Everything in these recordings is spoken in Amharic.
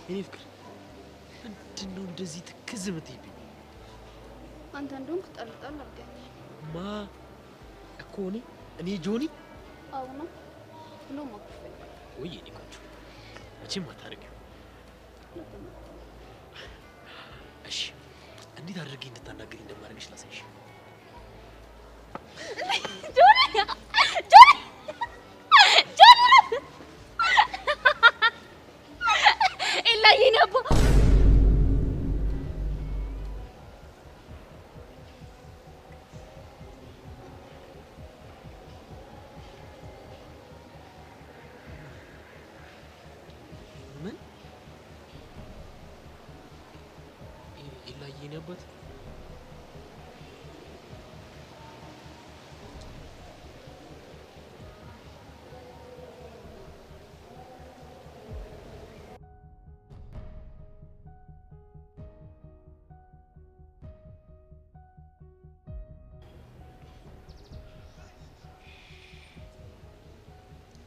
እኔ ፍቅር ምንድነው እንደዚህ ትክዝ የምትይብኝ? አንተ እንደውም ተጠልጠል አድርገኝ። ማ እኮ እኔ ጆኒ? አዎ ነው ብሎ ማክፈል። ወይ እኔ ቆንጆ መቼም አታደርጊው። እሺ እንዴት አድርጌ እንድታናገሪ እንደማደርግሽ ላሳይሽ። ጆኒ ኤላዬ ነባ ምን ኤላዬ ነበር?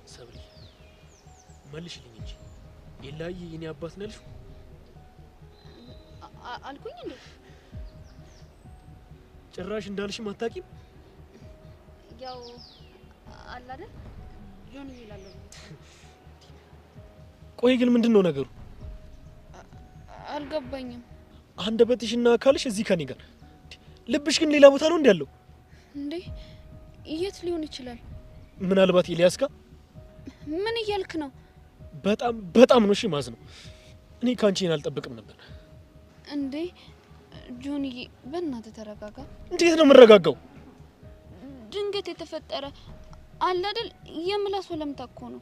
ሰብሊ መልሽልኝ እንጂ ኤላዬ የኔ አባት ነልሽ አልኩኝ እንዴ? ጭራሽ እንዳልሽም አታውቂም? ያው አለ አይደል ጆኒ ይላል። ቆይ ግን ምንድነው ነገሩ? አልገባኝም። አንደበትሽና አካልሽ እዚህ ከኔ ጋር፣ ልብሽ ግን ሌላ ቦታ ነው እንዴ ያለው? እንዴ የት ሊሆን ይችላል? ምናልባት ኤልያስ ጋር? ምን እያልክ ነው? በጣም ነው እሺ ማዝነው። እኔ ካንቺን አልጠብቅም ነበር። እንዴ ጆኒ በእናትህ ተረጋጋ። እንዴት ነው የምረጋጋው? ድንገት የተፈጠረ አለ አይደል የምላስ ወለምታ እኮ ነው።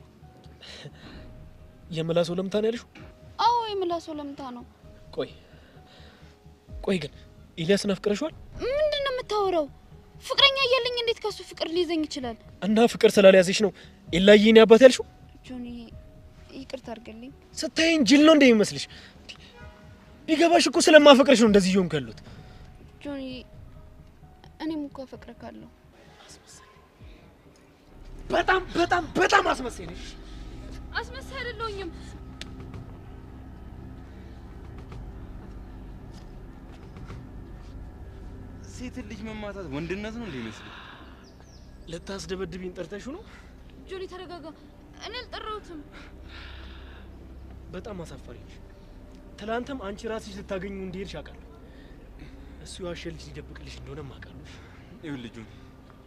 የምላስ ወለምታ ነው ያልሽው? አዎ የምላስ ወለምታ ነው። ቆይ ግን ኤልያስን አፍቅረሽዋል? ምንድነው የምታወራው? ፍቅረኛ እያለኝ እንዴት ከሱ ፍቅር ሊይዘኝ ይችላል? እና ፍቅር ስላልያዘሽ ነው ኤላዬ የኔ አባት ያልሽው? ጆኒ ይቅርታ አድርግልኝ። ስታይኝ ጅል ነው እንደሚመስልሽ? ቢገባሽ እኮ ስለማፈቅርሽ ነው እንደዚህ ይሆን ከሉት። ጆኒ እኔም እኮ አፈቅርካለሁ። በጣም አስመሳይ ነሽ። አስመሳይ አይደለሁኝም። ሴት ልጅ መማታት ወንድነት ነው እንደሚመስል? ልታስደበድብኝ ጠርተሽው ነው? ጆኒ ተረጋጋ። እኔ አልጠራሁትም። በጣም አሳፋሪ ነሽ። ትላንትም አንቺ ራስሽ ልታገኙ እንደሄድሽ አውቃለሁ። እሱ ያሸልሽ ሊደብቅልሽ እንደሆነ አውቃለሁ። ይሁን ልጁ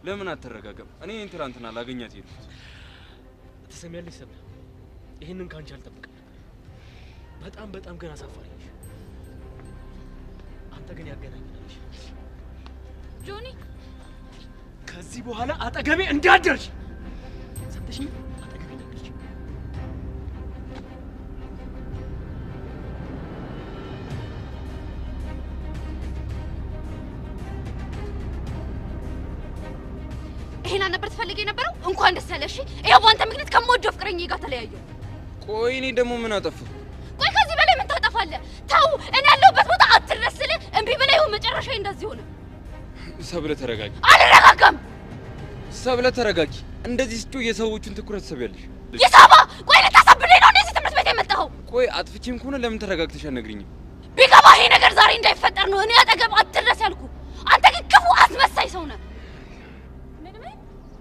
ለምን አትረጋጋም? እኔ ትላንትና ላገኛት ሄድኩት። ትሰሚያለሽ ሰብለ፣ ይሄንን ካንቺ አልጠብቅም። በጣም ግን አሳፋሪ ነሽ። አንተ ግን ያገናኝናልሽ። ጆኒ ከዚህ በኋላ አጠገቤ እንዳትደርሽ ሰምተሽኝ? አጠገቤ እንዳትደርሽ። ይሄን ነበር ትፈልጊ የነበረው? እንኳን ደስ ያለሽ። ይሄው ባንተ ምክንያት ከመወደው ፍቅረኛዬ ጋር ተለያየሁ። ቆይ እኔ ደግሞ ምን አጠፋሁ? ቆይ ከዚህ በላይ ምን ታጠፋለህ? ተው፣ እኔ ያለሁበት ቦታ አትድረስልህ። እምቢ ብለህ ይኸው መጨረሻዬ እንደዚህ ሆነ። ሰብለ ተረጋጊ። አልረጋጋም። ሰብለ ተረጋጊ። እንደዚህ ስትጮህ የሰዎቹን ትኩረት ትሰቢያለሽ። ይሳባ፣ ቆይ ልታሳብደኝ ነው እንደዚህ ትምህርት ቤት የመጣኸው? ቆይ አጥፍቼም ከሆነ ለምን ተረጋግተሽ አትነግሪኝም? ቢገባ ይሄ ነገር ዛሬ እንዳይፈጠር ነው እኔ አጠገብ አትድረስ ያልኩ። አንተ ግን ክፉ አስመሳይ ሰው ነህ። ምን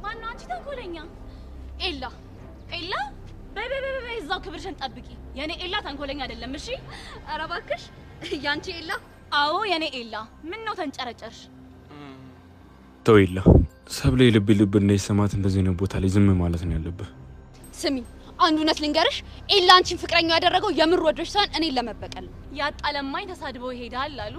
ማነው አንቺ ተንኮለኛ? ኤላ በይ እዛው ክብርሽን ጠብቂ። የኔ ኤላ ተንኮለኛ አይደለም። እሺ ኧረ እባክሽ ያንቺ ኤላ። አዎ የኔ ኤላ። ምን ነው ተንጨረጨርሽ? ተው ኤላ፣ ሰብለ ልብ እንዳይሰማት እንደዚህ ነው ቦታ ላይ ዝም ማለት ነው ያለብህ። ስሚ አንድ እውነት ልንገርሽ፣ ኤላ አንቺን ፍቅረኛው ያደረገው የምር ወዶሽ ሳይሆን እኔን ለመበቀል ነው። ያጣለማኝ ተሳድበው ይሄዳል አሉ።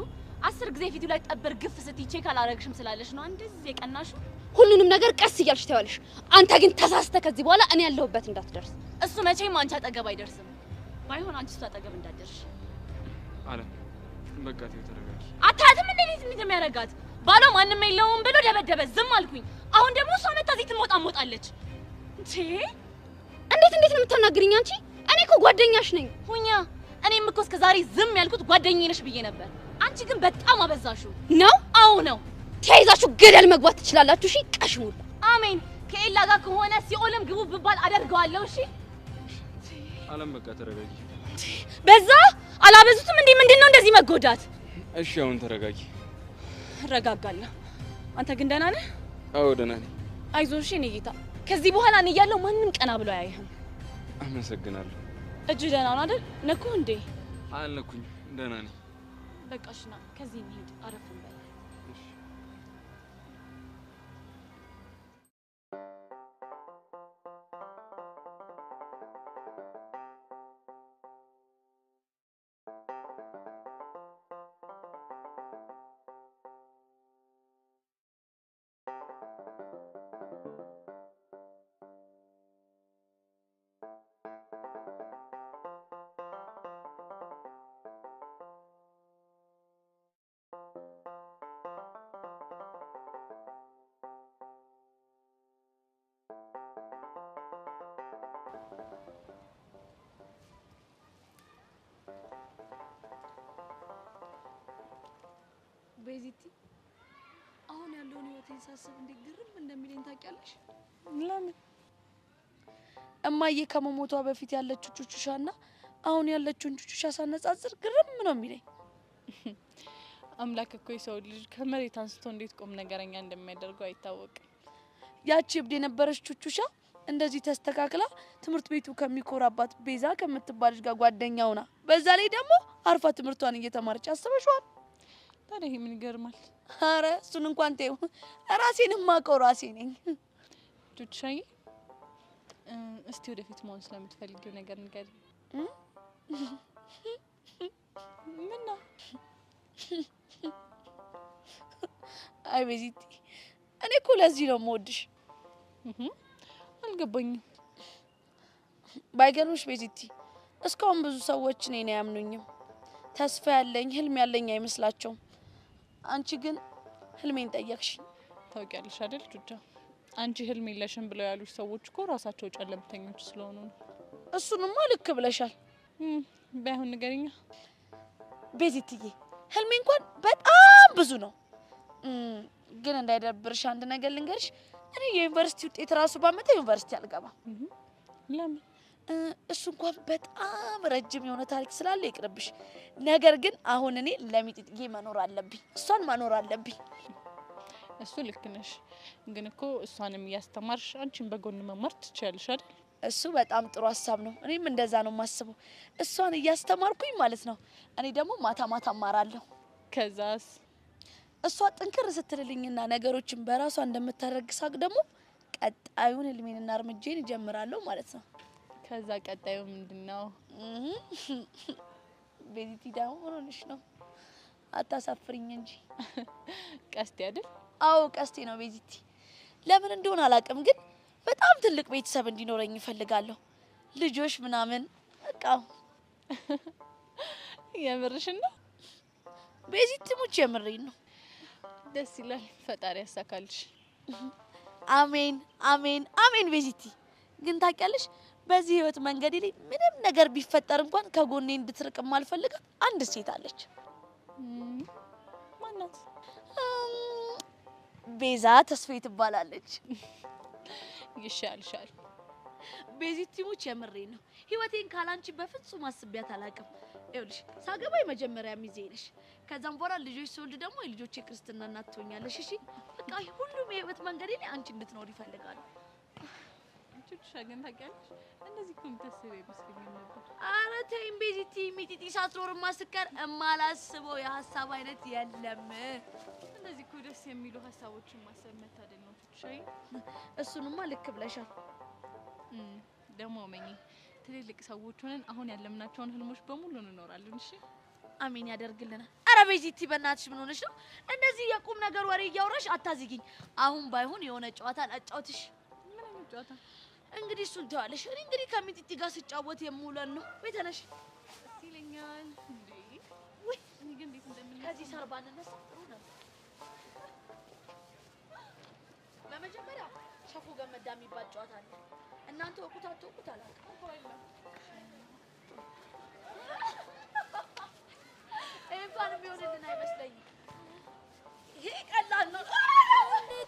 10 ጊዜ ፊቱ ላይ ጠበር ግፍ ስትይ ቼክ አላረግሽም ስላለሽ ነው እንደዚህ የቀናሽው። ሁሉንም ነገር ቀስ እያልሽ ታያለሽ። አንተ ግን ተሳስተ ከዚህ በኋላ እኔ ያለሁበት እንዳትደርስ። እሱ መቼም አንቺ አጠገብ አይደርስም። ባይሆን አንቺ እሱ አጠገብ እንዳትደርሽ አለ። በቃ ተረጋጊ። አታያትም እንዴት እንደሚያረጋት? ባሏ ማንንም የለውም ብሎ ደበደበ። ዝም አልኩኝ። አሁን ደግሞ እሷ መጣ እዚህ ትሞጣሞጣለች። እንዴት ነው የምታናግሪኝ አንቺ? እኔ እኮ ጓደኛሽ ነኝ። ሁኛ እኔም እኮ እስከዛሬ ዝም ያልኩት ጓደኛዬ ነሽ ብዬ ነበር። አንቺ ግን በጣም አበዛሽው ነው። አዎ ነው። ተያይዛችሁ ገደል መግባት ትችላላችሁ። እሺ ቀሽሙል። አሜን። ከኤላ ጋር ከሆነ ሲኦልም ግቡ ብባል አደርገዋለሁ። እሺ አለም በቃ ተረጋጊ። በዛ አላበዙትም እንዴ? ምንድነው እንደዚህ መጎዳት? እሺ አሁን ተረጋጊ። እረጋጋለሁ። አንተ ግን ደህና ነህ? አዎ ደህና ነኝ። አይዞሽ የኔ ጌታ። ከዚህ በኋላ እኔ እያለሁ ማንም ቀና ብሎ አያይህም። አመሰግናለሁ። እጅ ደህና ነው አይደል? ነኩ እንዴ? አልነኩኝ፣ ደህና ነኝ። በቃ እሺ ና ከዚህ እንሂድ፣ አረፍ እንበል። ቤዚቲ አሁን ያለውን ህይወቴን ሳስብ እንዴት ግርም እንደሚለኝ ታውቂያለሽ? ለምን? እማዬ ከመሞቷ በፊት ያለችው ቹቹሻና አሁን ያለችውን ቹቹሻ ሳነጻጽር ግርም ነው የሚለኝ። አምላክ እኮ የሰው ልጅ ከመሬት አንስቶ እንዴት ቁም ነገረኛ እንደሚያደርገው አይታወቅም። ያቺ እብድ የነበረች ቹቹሻ እንደዚህ ተስተካክላ ትምህርት ቤቱ ከሚኮራባት ቤዛ ከምትባል ልጅ ጋር ጓደኛውና በዛ ላይ ደግሞ አርፋ ትምህርቷን እየተማረች አስበሽዋል? ታዲያ ይሄ ምን ይገርማል? አረ እሱን እንኳን ተይው፣ ራሴን ማቀው ራሴ ነኝ። ቹቹሻዬ እስቲ ወደፊት መሆን ስለምትፈልጊው ነገር ንገሪኝ። ምን ነው? አይ ቤዚቲ እኔ እኮ ለዚህ ነው የምወድሽ። አልገባኝም። ባይገርምሽ ቤዚቲ እስካሁን ብዙ ሰዎች እኔን አያምኑኝም። ተስፋ ያለኝ ህልም ያለኝ አይመስላቸውም። አንቺ ግን ህልሜን ጠየቅሽኝ። ታውቂያለሽ አይደል ቹቹ? አንቺ ህልም የለሽም ብለው ያሉሽ ሰዎች እኮ ራሳቸው ጨለምተኞች ስለሆኑ ነው። እሱንማ ልክ ብለሻል። ባይሆን ንገሪኛ። ቤዚትዬ ህልሜ እንኳን በጣም ብዙ ነው። ግን እንዳይደብርሽ አንድ ነገር ልንገርሽ። እኔ የዩኒቨርሲቲ ውጤት ራሱ ባመጣ ዩኒቨርሲቲ አልገባም። ለምን? እሱ እንኳን በጣም ረጅም የሆነ ታሪክ ስላለ ይቅርብሽ። ነገር ግን አሁን እኔ ለሚጥጥዬ መኖር አለብኝ፣ እሷን ማኖር አለብኝ። እሱ ልክ ነሽ። ግን እኮ እሷንም እያስተማርሽ አንቺን በጎን መማር ትችያለሽ አይደል? እሱ በጣም ጥሩ ሀሳብ ነው። እኔም እንደዛ ነው የማስበው። እሷን እያስተማርኩኝ ማለት ነው። እኔ ደግሞ ማታ ማታ እማራለሁ። ከዛስ እሷ ጥንክር ስትልልኝና ነገሮችን በራሷ እንደምታደርግ ሳቅ ደግሞ ቀጣዩን ህልሜንና እርምጃዬን እጀምራለሁ ማለት ነው። ከዛ ቀጣዩ ምንድነው? ቤዚቲ ደግሞ ምን ሆነሽ ነው? አታሳፍሪኝ እንጂ። ቀስቴ አይደል? አዎ ቀስቴ ነው ቤዚቲ። ለምን እንደሆነ አላውቅም፣ ግን በጣም ትልቅ ቤተሰብ እንዲኖረኝ እፈልጋለሁ። ልጆች ምናምን በቃ። የምርሽን ነው ቤዚቲ? ሙች የምሬን ነው። ደስ ይላል። ፈጣሪ ያሳካልሽ። አሜን አሜን አሜን። ቤዚቲ ግን ታውቂያለሽ በዚህ ህይወት መንገዴ ላይ ምንም ነገር ቢፈጠር እንኳን ከጎኔ እንድትርቅ ማልፈልጋት አንድ ሴት አለች። ማናት? ቤዛ ተስፋዬ ትባላለች። ይሻልሻል ቤዚቲ ሙች የምሬን ነው። ህይወቴን ካላንቺ በፍጹም አስቤያት አላውቅም። ይኸውልሽ ሳገባ የመጀመሪያ ሚዜ ነሽ። ከዛም በኋላ ልጆች ስወልድ ደግሞ የልጆቼ ክርስትና እናት ትሆኛለሽ። እሺ በቃ ሁሉም የህይወት መንገዴ ላይ አንቺ እንድትኖር ይፈልጋሉ። ቹቹሻ ግን ታውቂያለሽ እንደዚህ እኮ የምታስበው አይመስለኝም ነበር። ኧረ ተይኝ ቤዚቲ፣ ሚጢጢ ሳትኖርማ ስቀር እማላስበው የሀሳብ አይነት የለም። እንደዚህ እኮ ደስ የሚሉ ሀሳቦችን ማሰብ መታደል ነው ቹቹሻዬ። እሱንማ ልክ ብለሻል። ደግሞ መኝ ትልልቅ ሰዎች ሆነን አሁን ያለምናቸውን ህልሞች በሙሉ እንኖራለን። እሺ አሜን ያደርግልናል። ኧረ ቤዚቲ በእናትሽ ምን ሆነሽ ነው? እንደዚህ የቁም ነገር ወሬ እያወራሽ አታዝጊኝ። አሁን ባይሆን የሆነ ጨዋታ አጫውትሽ። ምን አይነት ጨዋታ? እንግዲህ እሱን ተዋለሽ። እኔ እንግዲህ ከሚጢጢ ጋር ስጫወት የምውለን ነው። ወይ ተነሽ። ደስ ይለኛል። እንዴ ወይ እኔ ግን እንዴት እንደምን ከዚህ ሳር ባንነሳ ጥሩ ነው። በመጀመሪያ ሸፎ ገመዳ የሚባል ጨዋታ አለ። እናንተ ወቁት አትወቁት አላውቅም። እንኳን የሚሆንልን አይመስለኝም። ይሄ ቀላል ነው።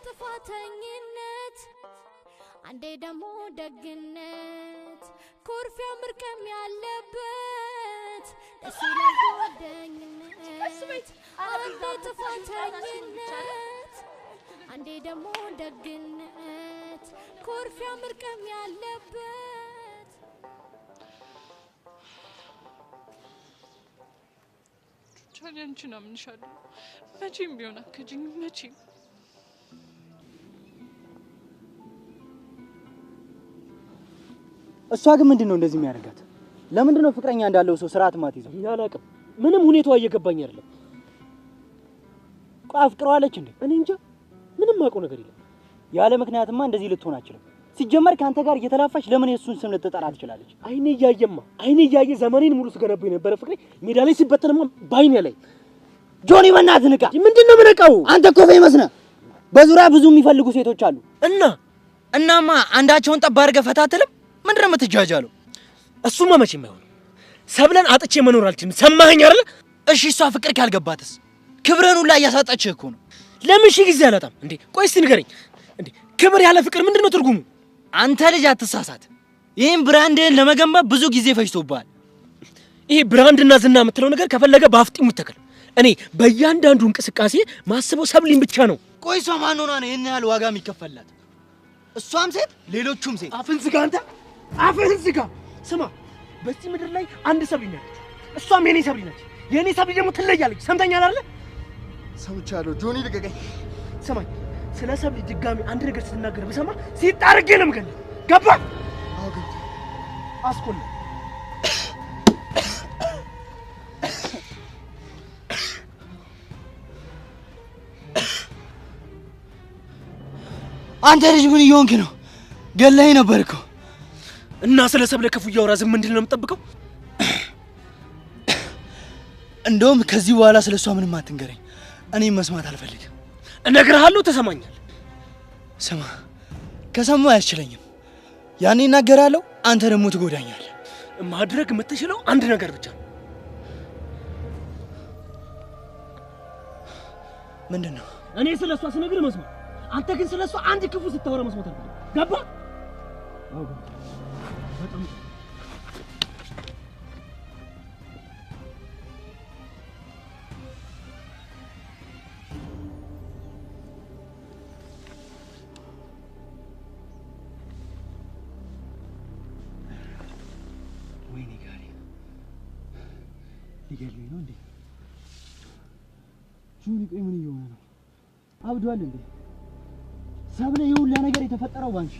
ጥፋተኝነት አንዴ ደግሞ ደግነት ኩርፊያ መርቀም ያለበት ደስ ይላል ጓደኝነት አንዴ ጥፋተኝነት አንዴ ደግሞ ደግነት ኩርፊያ መርቀም ያለበት ቹቻን አንቺ ነው ምንሻለሁ መቼም ቢሆን አከጂኝ መቼም እሷ ግን ምንድነው እንደዚህ የሚያደርጋት? ለምንድነው ፍቅረኛ እንዳለው ሰው ስርዓት ማትይዘው? ያላቅም ምንም ሁኔታው እየገባኝ አይደለም። ቆይ አፍቅረዋለች እንዴ? እኔ እንጃ ምንም ማውቀው ነገር የለም። ያለ ምክንያትማ እንደዚህ ልትሆን አትችልም። ሲጀመር ካንተ ጋር እየተላፋች ለምን የሱን ስም ልትጠራ ትችላለች? አይኔ እያየ ዘመኔን ሙሉ ስገነባ የነበረ ፍቅሬ ሜዳ ላይ ሲበተንማ ባይኔ ላይ ጆኒ በእናትህ ንቃ። ምንድነው የምነቃው? አንተ እኮ ፌመስ ነህ። በዙሪያ ብዙ የሚፈልጉ ሴቶች አሉ። እናማ አንዳቸውን ጠብ አድርገህ ፈታ አትልም? ምንድነው የምትጃጃለው? እሱማ መቼም አይሆንም። ሰብለን አጥቼ መኖር አልችልም። ሰማኸኝ አይደል? እሺ እሷ ፍቅር ካልገባትስ? ክብርን ሁላ እያሳጣችህ እኮ ነው። ለምን ሺህ ጊዜ አላጣም እንዴ? ቆይ እስቲ ንገረኝ እንዴ፣ ክብር ያለ ፍቅር ምንድነው ትርጉሙ? አንተ ልጅ አትሳሳት። ይህን ብራንድን ለመገንባት ብዙ ጊዜ ፈጅቶብሃል። ይሄ ብራንድና ዝና የምትለው ነገር ከፈለገ በአፍጢሙ ይተከል። እኔ በእያንዳንዱ እንቅስቃሴ ማስበው ሰብሊን ብቻ ነው። ቆይ እሷ ማን ሆና ነው ይህን ያህል ዋጋ የሚከፈላት? እሷም ሴት ሌሎቹም ሴት። አፍን ዝጋ አንተ፣ አፍን ዝጋ። ስማ፣ በዚህ ምድር ላይ አንድ ሰብሊ ነች፣ እሷም የኔ ሰብሊ ነች። የኔ ሰብሊ ደግሞ ትለያለች። ሰምተኛል አይደል? ሰምቻለሁ። ጆኒ ልቀቀኝ። ስማኝ፣ ስለ ሰብሊ ድጋሚ አንድ ነገር ስትናገር ብሰማ ሲጣርጌ ነው የምገልህ። ገባ? አዎ ገባ። አስኮል አንተ ልጅ ምን እየሆንክ ነው? ገለኸኝ ነበር እኮ። እና ስለ ሰብለ ክፉ እያወራ ዝም እንድል ነው የምጠብቀው? እንደውም ከዚህ በኋላ ስለሷ ምንም አትንገረኝ። እኔም መስማት አልፈልግም። እነግርሃለሁ፣ ተሰማኛል። ስማ፣ ከሰማሁ አያስችለኝም። ያኔ እናገራለሁ፣ አንተ ደግሞ ትጎዳኛለህ። ማድረግ የምትችለው አንድ ነገር ብቻ ነው። ምንድን ነው? እኔ ስለሷ ስነግርህ መስማት፣ አንተ ግን ስለሷ አንድ ክፉ ስታወራ መስማት አልፈልግም። ገባ? አዎ ገባ። በጣም ወይኔ ጋሪ ሊገድሉኝ ነው እንዴ? ጆኒ ቆይ ምን እየሆነ ነው? አብዷል እንዴ? ሰብለ የሁላ ነገር የተፈጠረው ባንቺ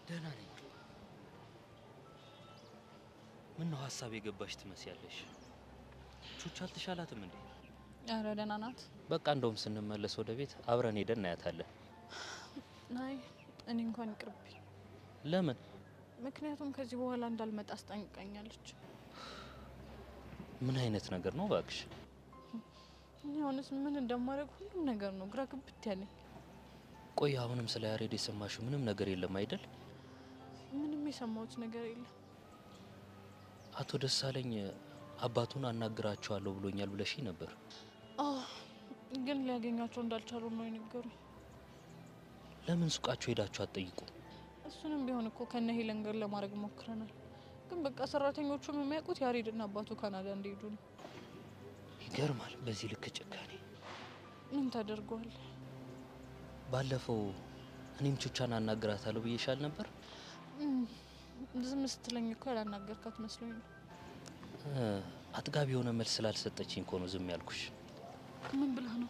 ደህና ነኝ። ምን ነው ሀሳብ የገባሽ ትመስያለሽ? ቹቻ አልተሻላትም እንዴ? ኧረ ደህና ናት። በቃ እንደውም ስንመለስ ወደ ቤት አብረን ሄደን እናያታለን። አይ እኔ እንኳን ይቅርብኝ። ለምን? ምክንያቱም ከዚህ በኋላ እንዳልመጣ አስጠንቅቃኛለች። ምን አይነት ነገር ነው እባክሽ? እኔ አሁንስ ምን እንደማደርግ ሁሉም ነገር ነው ግራ ግብት ያለኝ። ቆይ አሁንም ስለ ያሬድ የሰማሽው ምንም ነገር የለም አይደል? ምንም የሰማሁት ነገር የለም። አቶ ደሳለኝ አባቱን አናግራቸዋለሁ ብሎኛል ብለሽኝ ነበር። ግን ሊያገኛቸው እንዳልቻሉ ነው የነገሩኝ። ለምን ሱቃቸው ሄዳችሁ አትጠይቁ? እሱንም ቢሆን እኮ ከነ ሄለን ጋር ለማድረግ ሞክረናል። ግን በቃ ሰራተኞቹም የሚያውቁት ያሬድና አባቱ ካናዳ እንደሄዱ ነው። ይገርማል፣ በዚህ ልክ ጭካኔ። ምን ታደርገዋል? ባለፈው እኔም ቹቻን አናግራታለሁ ብዬሻል ነበር። ዝም ስትለኝ እኮ ያላናገርካት መስሎኝ ነው። አጥጋቢ የሆነ መልስ ስላልሰጠችኝ እኮ ነው ዝም ያልኩሽ። ምን ብላ ነው?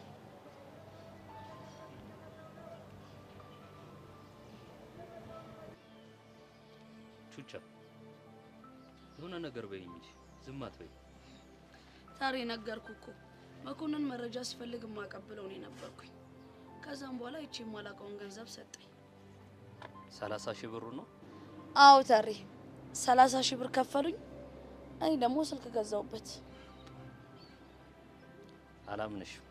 ቹቻ የሆነ ነገር በይኝ እንጂ ዝም አትበይ። ታሪ ነገርኩ እኮ መኮንን መረጃ ሲፈልግ ማቀብለው ነው ነበርኩኝ። ከዛም በኋላ እቺ የማላውቀውን ገንዘብ ሰጠኝ። 30 ሺህ ብር ነው? አዎ ታሪ 30 ሺህ ብር ከፈሉኝ። እኔ ደግሞ ስልክ ገዛውበት። አላምንሽም።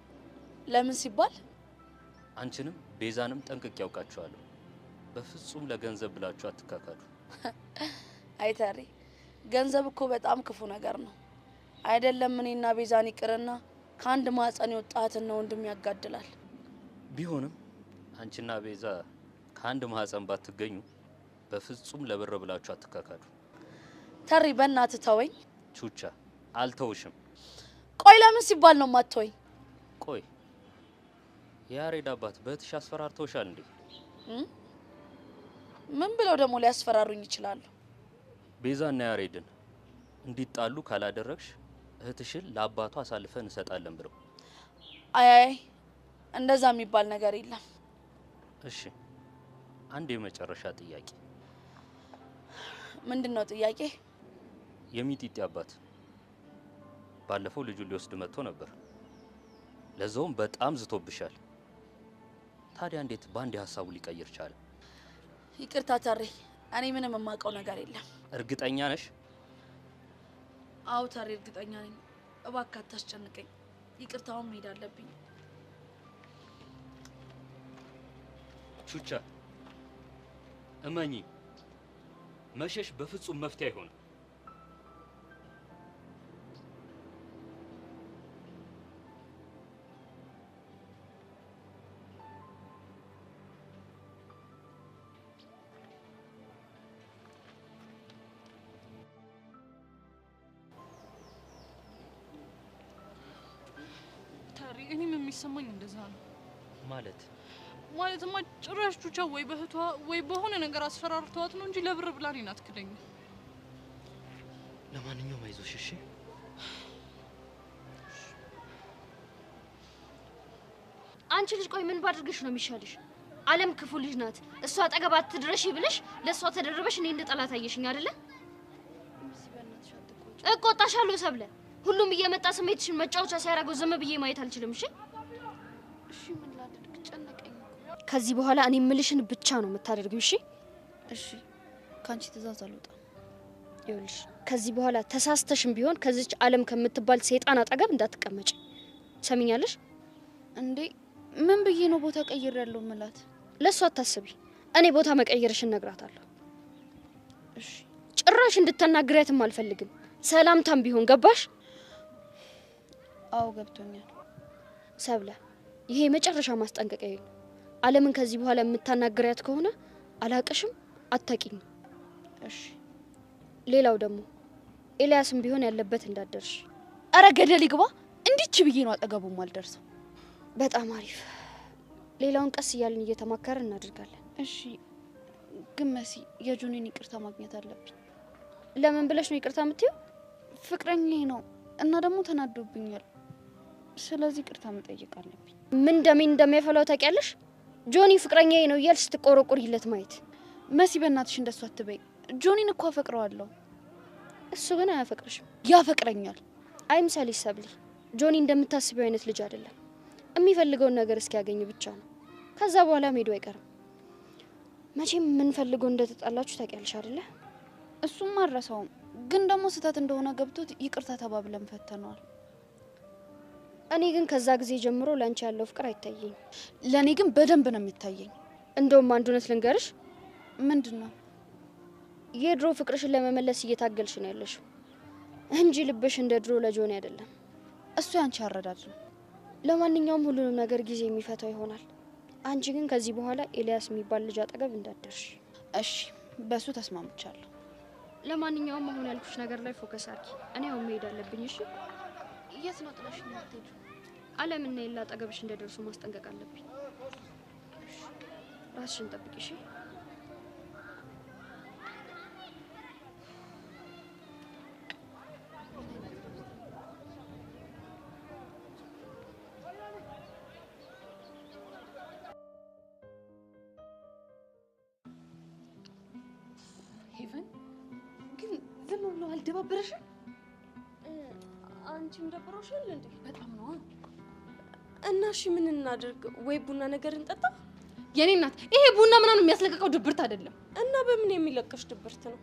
ለምን ሲባል አንቺንም ቤዛንም ጠንቅቄ ያውቃቸዋለሁ። በፍጹም ለገንዘብ ብላችሁ አትካካዱ። አይታሪ ገንዘብ እኮ በጣም ክፉ ነገር ነው። አይደለም እኔና ቤዛን ይቅርና ከአንድ ማህፀን የወጣትና ወንድም ያጋድላል። ቢሆንም አንቺና ቤዛ ከአንድ ማህፀን ባትገኙ በፍጹም ለብር ብላችሁ አትካካዱ። ተሪ በእናትህ ተወኝ። ቹቻ አልተውሽም። ቆይ ለምን ሲባል ነው ማትወኝ? ቆይ ያሬድ አባት በእህትሽ አስፈራርተውሻል እንዴ? ምን ብለው ደግሞ ሊያስፈራሩኝ ይችላሉ? ቤዛና ያሬድን እንዲጣሉ ካላደረግሽ እህትሽን ለአባቷ አሳልፈን እንሰጣለን ብለው። አይ እንደዛ የሚባል ነገር የለም። እሺ አንድ የመጨረሻ ጥያቄ። ምንድነው ጥያቄ? የሚጢጢ አባት ባለፈው ልጁን ሊወስድ መጥቶ ነበር። ለዛውም በጣም ዝቶብሻል። ታዲያ እንዴት ባንዴ ሀሳቡ ሊቀይር ቻለ? ይቅርታ ተሪ፣ እኔ ምንም የማውቀው ነገር የለም። እርግጠኛ ነሽ? አዎ ተሪ እርግጠኛ ነኝ። እባክህ አታስጨንቀኝ። ይቅርታውን መሄድ አለብኝ። ቹቻ እመኚ፣ መሸሽ በፍጹም መፍትሄ አይሆንም። እኔም የሚሰማኝ እንደዛ ነው። ማለትማ ጭራሽ ቹቻ ወይ በህቷ ወይ በሆነ ነገር አስፈራርተዋት ነው እንጂ ለብር ብላ እኔን አትክደኝ። ለማንኛውም አይዞሽ እሺ? አንቺ ልጅ ቆይ ምን ባድርግሽ ነው የሚሻልሽ? ዓለም ክፉ ልጅ ናት። እሷ አጠገብ አትድረሺ ብለሽ ለእሷ ተደረበሽ እኔ እንደ ጠላት አየሽኝ አይደለ? እቆጣሻለሁ ሰብለ። ሁሉም እየመጣ ስሜትሽን መጫወቻ ሲያደርገው ዝም ብዬ ማየት አልችልም። እሺ እሺ ምን ላድርግ? ጨነቀኝ። ከዚህ በኋላ እኔ ምልሽን ብቻ ነው የምታደርጊው። እሺ እሺ ካንቺ ትእዛዝ አልወጣም። ይኸውልሽ ከዚህ በኋላ ተሳስተሽም ቢሆን ከዚች ዓለም ከምትባል ሰይጣን አጠገብ እንዳትቀመጪ። ሰሚኛለሽ እንዴ? ምን ብዬ ነው ቦታ ቀይሬያለሁ ምላት? ለሷ አታስቢ። እኔ ቦታ መቀየርሽን ነግራታለሁ። እሺ ጭራሽ እንድትናገሪያትም አልፈልግም። ሰላምታም ቢሆን ገባሽ? አዎ ገብቶኛል። ሰብለ ይሄ መጨረሻ ማስጠንቀቂያ ነው። ዓለምን ከዚህ በኋላ የምታናገሪያት ከሆነ አላቅሽም፣ አታቂኝ። እሺ ሌላው ደግሞ ኤልያስም ቢሆን ያለበት እንዳደርሽ። አረ ገደል ይግባ። እንዲች ብዬ ነው አጠገቡም አልደርሰው። በጣም አሪፍ። ሌላውን ቀስ እያልን እየተማከርን እናደርጋለን። እሺ ግን መሲ የጆኒን ይቅርታ ማግኘት አለብኝ። ለምን ብለሽ ነው ይቅርታ የምትይው? ፍቅረኛዬ ነው እና ደግሞ ተናዶብኛል። ስለዚህ ይቅርታ መጠየቅ አለብኝ። ምን እንደሚያፈላው ታውቂያለሽ? ጆኒ ፍቅረኛዬ ነው እያልሽ ስትቆረቆሪለት ማየት። መሲ በእናትሽ እንደሱ አትበይ። ጆኒን እኮ አፈቅረዋለሁ። እሱ ግን አያፈቅርሽም። ያፈቅረኛል። አይምሰልሽ ሰብሊ። ጆኒ እንደምታስቢው አይነት ልጅ አይደለም። የሚፈልገውን ነገር እስኪያገኝ ብቻ ነው። ከዛ በኋላ ሄዱ አይቀርም። መቼም የምንፈልገው እንደተጣላችሁ ታውቂያለሽ አይደለ? እሱም አልረሳውም። ግን ደግሞ ስህተት እንደሆነ ገብቶት ይቅርታ ተባብለን ፈተነዋል። እኔ ግን ከዛ ጊዜ ጀምሮ ላንቺ ያለው ፍቅር አይታየኝ። ለኔ ግን በደንብ ነው የሚታየኝ። እንደውም አንድ እውነት ልንገርሽ። ምንድነው? የድሮ ፍቅርሽን ለመመለስ እየታገልሽ ነው ያለሽው እንጂ ልብሽ እንደ ድሮ ለጆኒ አይደለም። እሱ ያንቺ አረዳድ ነው። ለማንኛውም ሁሉንም ነገር ጊዜ የሚፈታው ይሆናል። አንቺ ግን ከዚህ በኋላ ኤልያስ የሚባል ልጅ አጠገብ እንዳትደርሺ። እሺ በሱ ተስማምቻለሁ። ለማንኛውም አሁን ያልኩሽ ነገር ላይ ፎከስ አድርጊ። እኔ አሁን መሄድ አለብኝ። እሺ የት ነው ጥለሽ የምትሄጂው? ዓለምና ኤላ አጠገብሽ እንደደርሱ ማስጠንቀቅ አለብኝ። ራስሽን ጠብቂ እሺ? ሄቨን ግን ዝም ብሎ አልደባበረሽም? አንቺም ደብሮሻል እንዴ? በጣም ነው። እና እሺ ምን እናድርግ? ወይ ቡና ነገር እንጠጣ? የኔ እናት ይሄ ቡና ምናምን የሚያስለቀቀው ድብርት አይደለም። እና በምን የሚለቀሽ ድብርት ነው?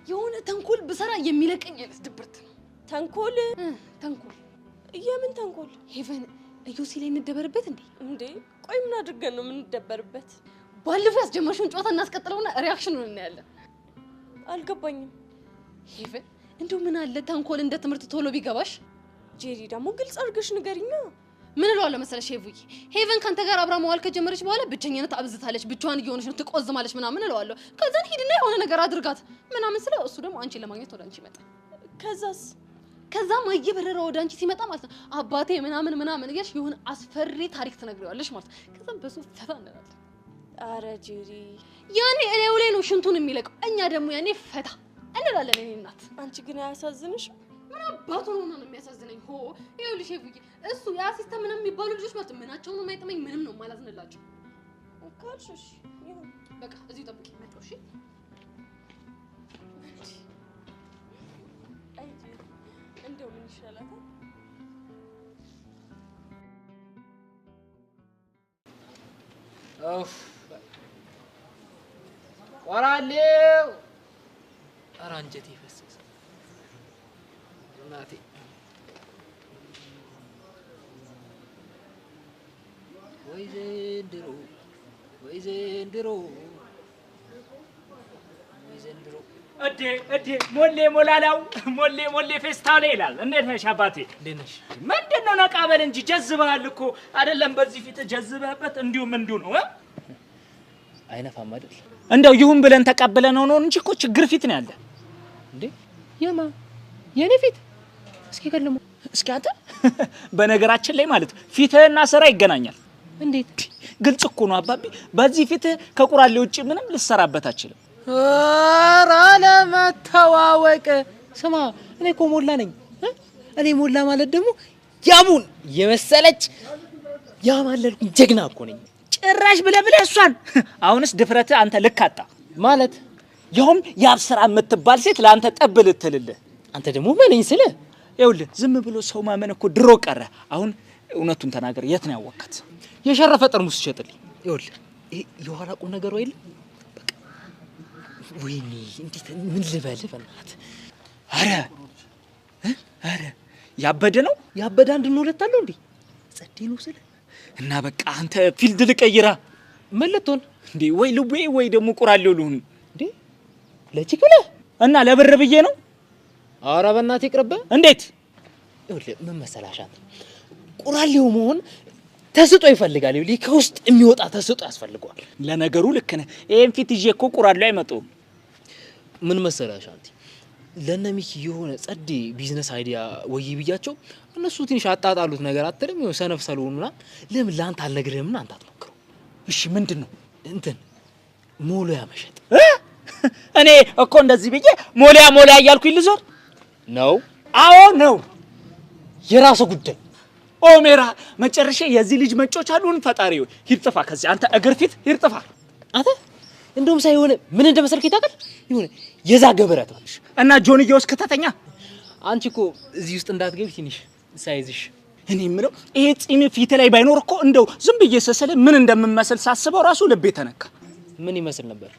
የሆነ ተንኮል ብሰራ የሚለቀኝ አይነት ድብርት ነው። ተንኮል? ተንኮል? የምን ተንኮል? ሄቨን እዮሲ ላይ እንደበረበት እንዴ? እንዴ ቆይ ምን አድርገን ነው የምንደበርበት? ባለፈው ያስጀመርሽውን ጨዋታ እናስቀጥለውና ሪአክሽኑን እናያለን። አልገባኝም። ሄቨን እንደው ምን አለ ተንኮል እንደ ትምህርት ቶሎ ቢገባሽ? ጄሪ ደግሞ ግልጽ አድርገሽ ንገሪኛ። ምን እለዋለሁ መሰለሽ ሄቡዬ፣ ሄቨን ካንተ ጋር አብራ መዋል ከጀመረች በኋላ ብቸኝነት አብዝታለች፣ ብቻዋን እየሆነች ነው፣ ትቆዝማለች ምናምን እለዋለሁ። ከዛን ሂድና የሆነ ነገር አድርጋት ምናምን ስለ እሱ ደግሞ አንቺን ለማግኘት ወደ አንቺ ይመጣል። ከዛም እየበረረ ወደ አንቺ ሲመጣ ማለት ነው አባቴ ምናምን ምናምን እያልሽ የሆነ አስፈሪ ታሪክ ትነግሪዋለሽ ማለት ነው። ከዛም በሱ ፈታ እንላለን። አረ ጄሪ ያኔ እኔው ላይ ነው ሽንቱን የሚለቀው፣ እኛ ደግሞ ያኔ ፈታ እንላለን። እኔ እናት አንቺ ግን አያሳዝንሽም? ምን አባቱ ነው የሚያሳዝነኝ? ሆ ይኸውልሽ ሄቡዬ፣ እሱ ያ ሲስተም ምንም የሚባሉ ልጆች ማለት ምናቸው ነው የማይጠመኝ፣ ምንም ነው የማላዝንላቸው። ካልሽሽ ይሁን በቃ እዚህ ጠብቂ መጣሁ። እሺ እንደው ምን ይሻላታል? ኦፍ ወራሌው ኧረ አንጀቴ ፈሰሰ እናቴ። ወይ ዘንድሮ ወይ ዘንድሮ ወይ ዘንድሮ እዴ ሞሌ ሞላላው ሞሌ ፌስታሌ ይላል። እንዴት ነሽ አባቴ? እንዴት ነሽ? ምንድነው ነቃበል እንጂ ጀዝበሃል እኮ አይደለም። በዚህ ፊት ጀዝበህበት እንዲሁ ነው አይነፋም አይደል? እንደው ይሁን ብለን ተቀበለን ነው እንጂ እኮ ችግር ፊት ነው ያለ። እንዴ የማ የኔ ፊት? እስኪ ከለሙ እስኪ አንተ በነገራችን ላይ ማለት ፊትህና ስራ ይገናኛል። እንዴት? ግልጽ እኮ ነው አባቢ። በዚህ ፊት ከቁራሌ ውጪ ምንም ልሰራበት አችልም። ኧረ ለመተዋወቅ ስማ፣ እኔ እኮ ሞላ ነኝ። እኔ ሞላ ማለት ደግሞ ያቡን የመሰለች ያማለልኩኝ ጀግና እኮ ነኝ። ጭራሽ ብለህ እሷን አሁንስ ድፍረት አንተ ልክ አጣ ማለት ያውም ያብስራ የምትባል ሴት ለአንተ ጠብ ልትልልህ። አንተ ደግሞ ማለኝ ስለ ይኸውልህ ዝም ብሎ ሰው ማመን እኮ ድሮ ቀረ። አሁን እውነቱን ተናገር። የት ነው ያወቅከት? የሸረፈ ጠርሙስ ሸጥልኝ። ይኸውልህ ይሄ የኋላ ቁም ነገር አይደል? በቃ ወይኔ እንዴት ምን ልበልህ በእናትህ። አረ ያበደ ነው። ያበደ አንድ ነው ሁለት አለው እንዴ? ጸዴ ነው ስለ እና በቃ አንተ ፊልድ ልቀይራ መለቶን እንዴ? ወይ ልቤ ወይ ደግሞ ቁራሌው ልሁን እንዴ? ለችክለ እና ለብር ብዬ ነው። ኧረ በእናትህ ይቅርብ። እንዴት? ይኸውልህ ምን መሰላሽ አንተ ቁራሌው መሆን ተስጦ ይፈልጋል። ይኸውልህ ከውስጥ የሚወጣ ተስጦ ያስፈልገዋል። ለነገሩ ልክ ነህ። ይሄን ፊት ይዤ እኮ ቁራሌው አይመጣም። ምን መሰላሽ አንተ ለነሚክ የሆነ ጸዴ ቢዝነስ አይዲያ ወይ ብያቸው እነሱ ትንሽ አጣጣሉት ነገር አትልም? ይኸው ሰነፍ ሰለውና ለምን ላንተ አልነግርህም? እና አንተ አትሞክረው። እሺ ምንድነው? እንትን ሞሎያ መሸጥ። እኔ እኮ እንደዚህ ብዬ ሞሎያ እያልኩኝ ልዞር ነው? አዎ ነው። የራሱ ጉዳይ ኦሜራ መጨረሻ የዚህ ልጅ መጮች አሉን። ፈጣሪው ሂርጥፋ ከዚህ አንተ እግር ፊት ሂርጥፋ። አንተ እንደውም ሳይሆን ምን እንደመሰልክ ይታቀል ይሁን የዛ ገበረት ማለት እና ጆንዬውስ ከተተኛ አንቺ እኮ እዚህ ውስጥ እንዳትገቢ ትንሽ ሳይዝሽ። እኔ የምለው ይሄ ጺም ፊት ላይ ባይኖር እኮ እንደው ዝም ብዬ ሰሰለ ምን እንደምመስል ሳስበው ራሱ ልቤ ተነካ። ምን ይመስል ነበር?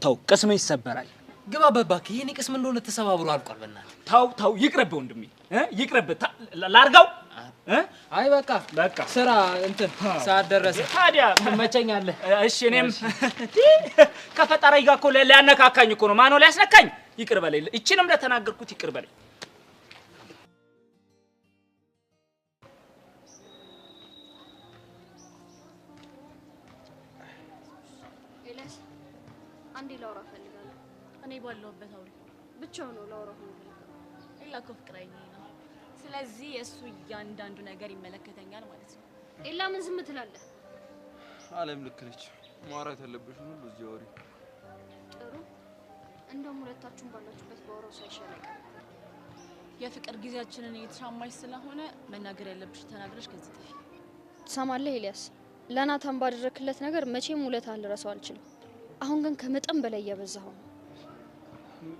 ተው ቅስሜ ይሰበራል። ግባ በባክ። ይሄኔ ቅስም እንደሆነ ተሰባብሮ አልቋል። በእናትህ ተው ይቅርብ ወንድሜ ይቅርብ። ላርጋው አይ በቃ ስራ እንትን ሰዓት ደረሰ። ታዲያ ትመቸኛለህ? እሺ እኔም ከፈጣሪ ጋር እኮ ሊያነካካኝ እኮ ነው። ማነው ሊያስነካኝ? ይቅር በለኝ። እቺንም ለተናገርኩት ይቅር በለኝ። ኤልያስ አንዴ ላውራ ፈልጋለሁ። እኔ ባለሁበት አውሪ። ብቻው ነው ላውራ ፈልጋለሁ። ኤላ እኮ ፍቅረኛዬ ነው። ስለዚህ የእሱ እያንዳንዱ ነገር ይመለከተኛል ማለት ነው። ኤላ ምን ዝም ትላለህ? አለም ልክ ነች። ማውራት ያለብሽን ሁሉ እዚህ አውሪ። ጥሩ። እንደውም ሁለታችሁም ባላችሁበት ባወራው ሳይሻለቅ የፍቅር ጊዜያችንን እየተሻማች ስለሆነ መናገር ያለብሽ ተናግረሽ ከዚህ ጥፊ። ትሰማለህ ኤልያስ? ለናታን ባደረክለት ነገር መቼም ውለታህን ልረሳው አልችልም። አሁን ግን ከመጠን በላይ እያበዛኸው ነው።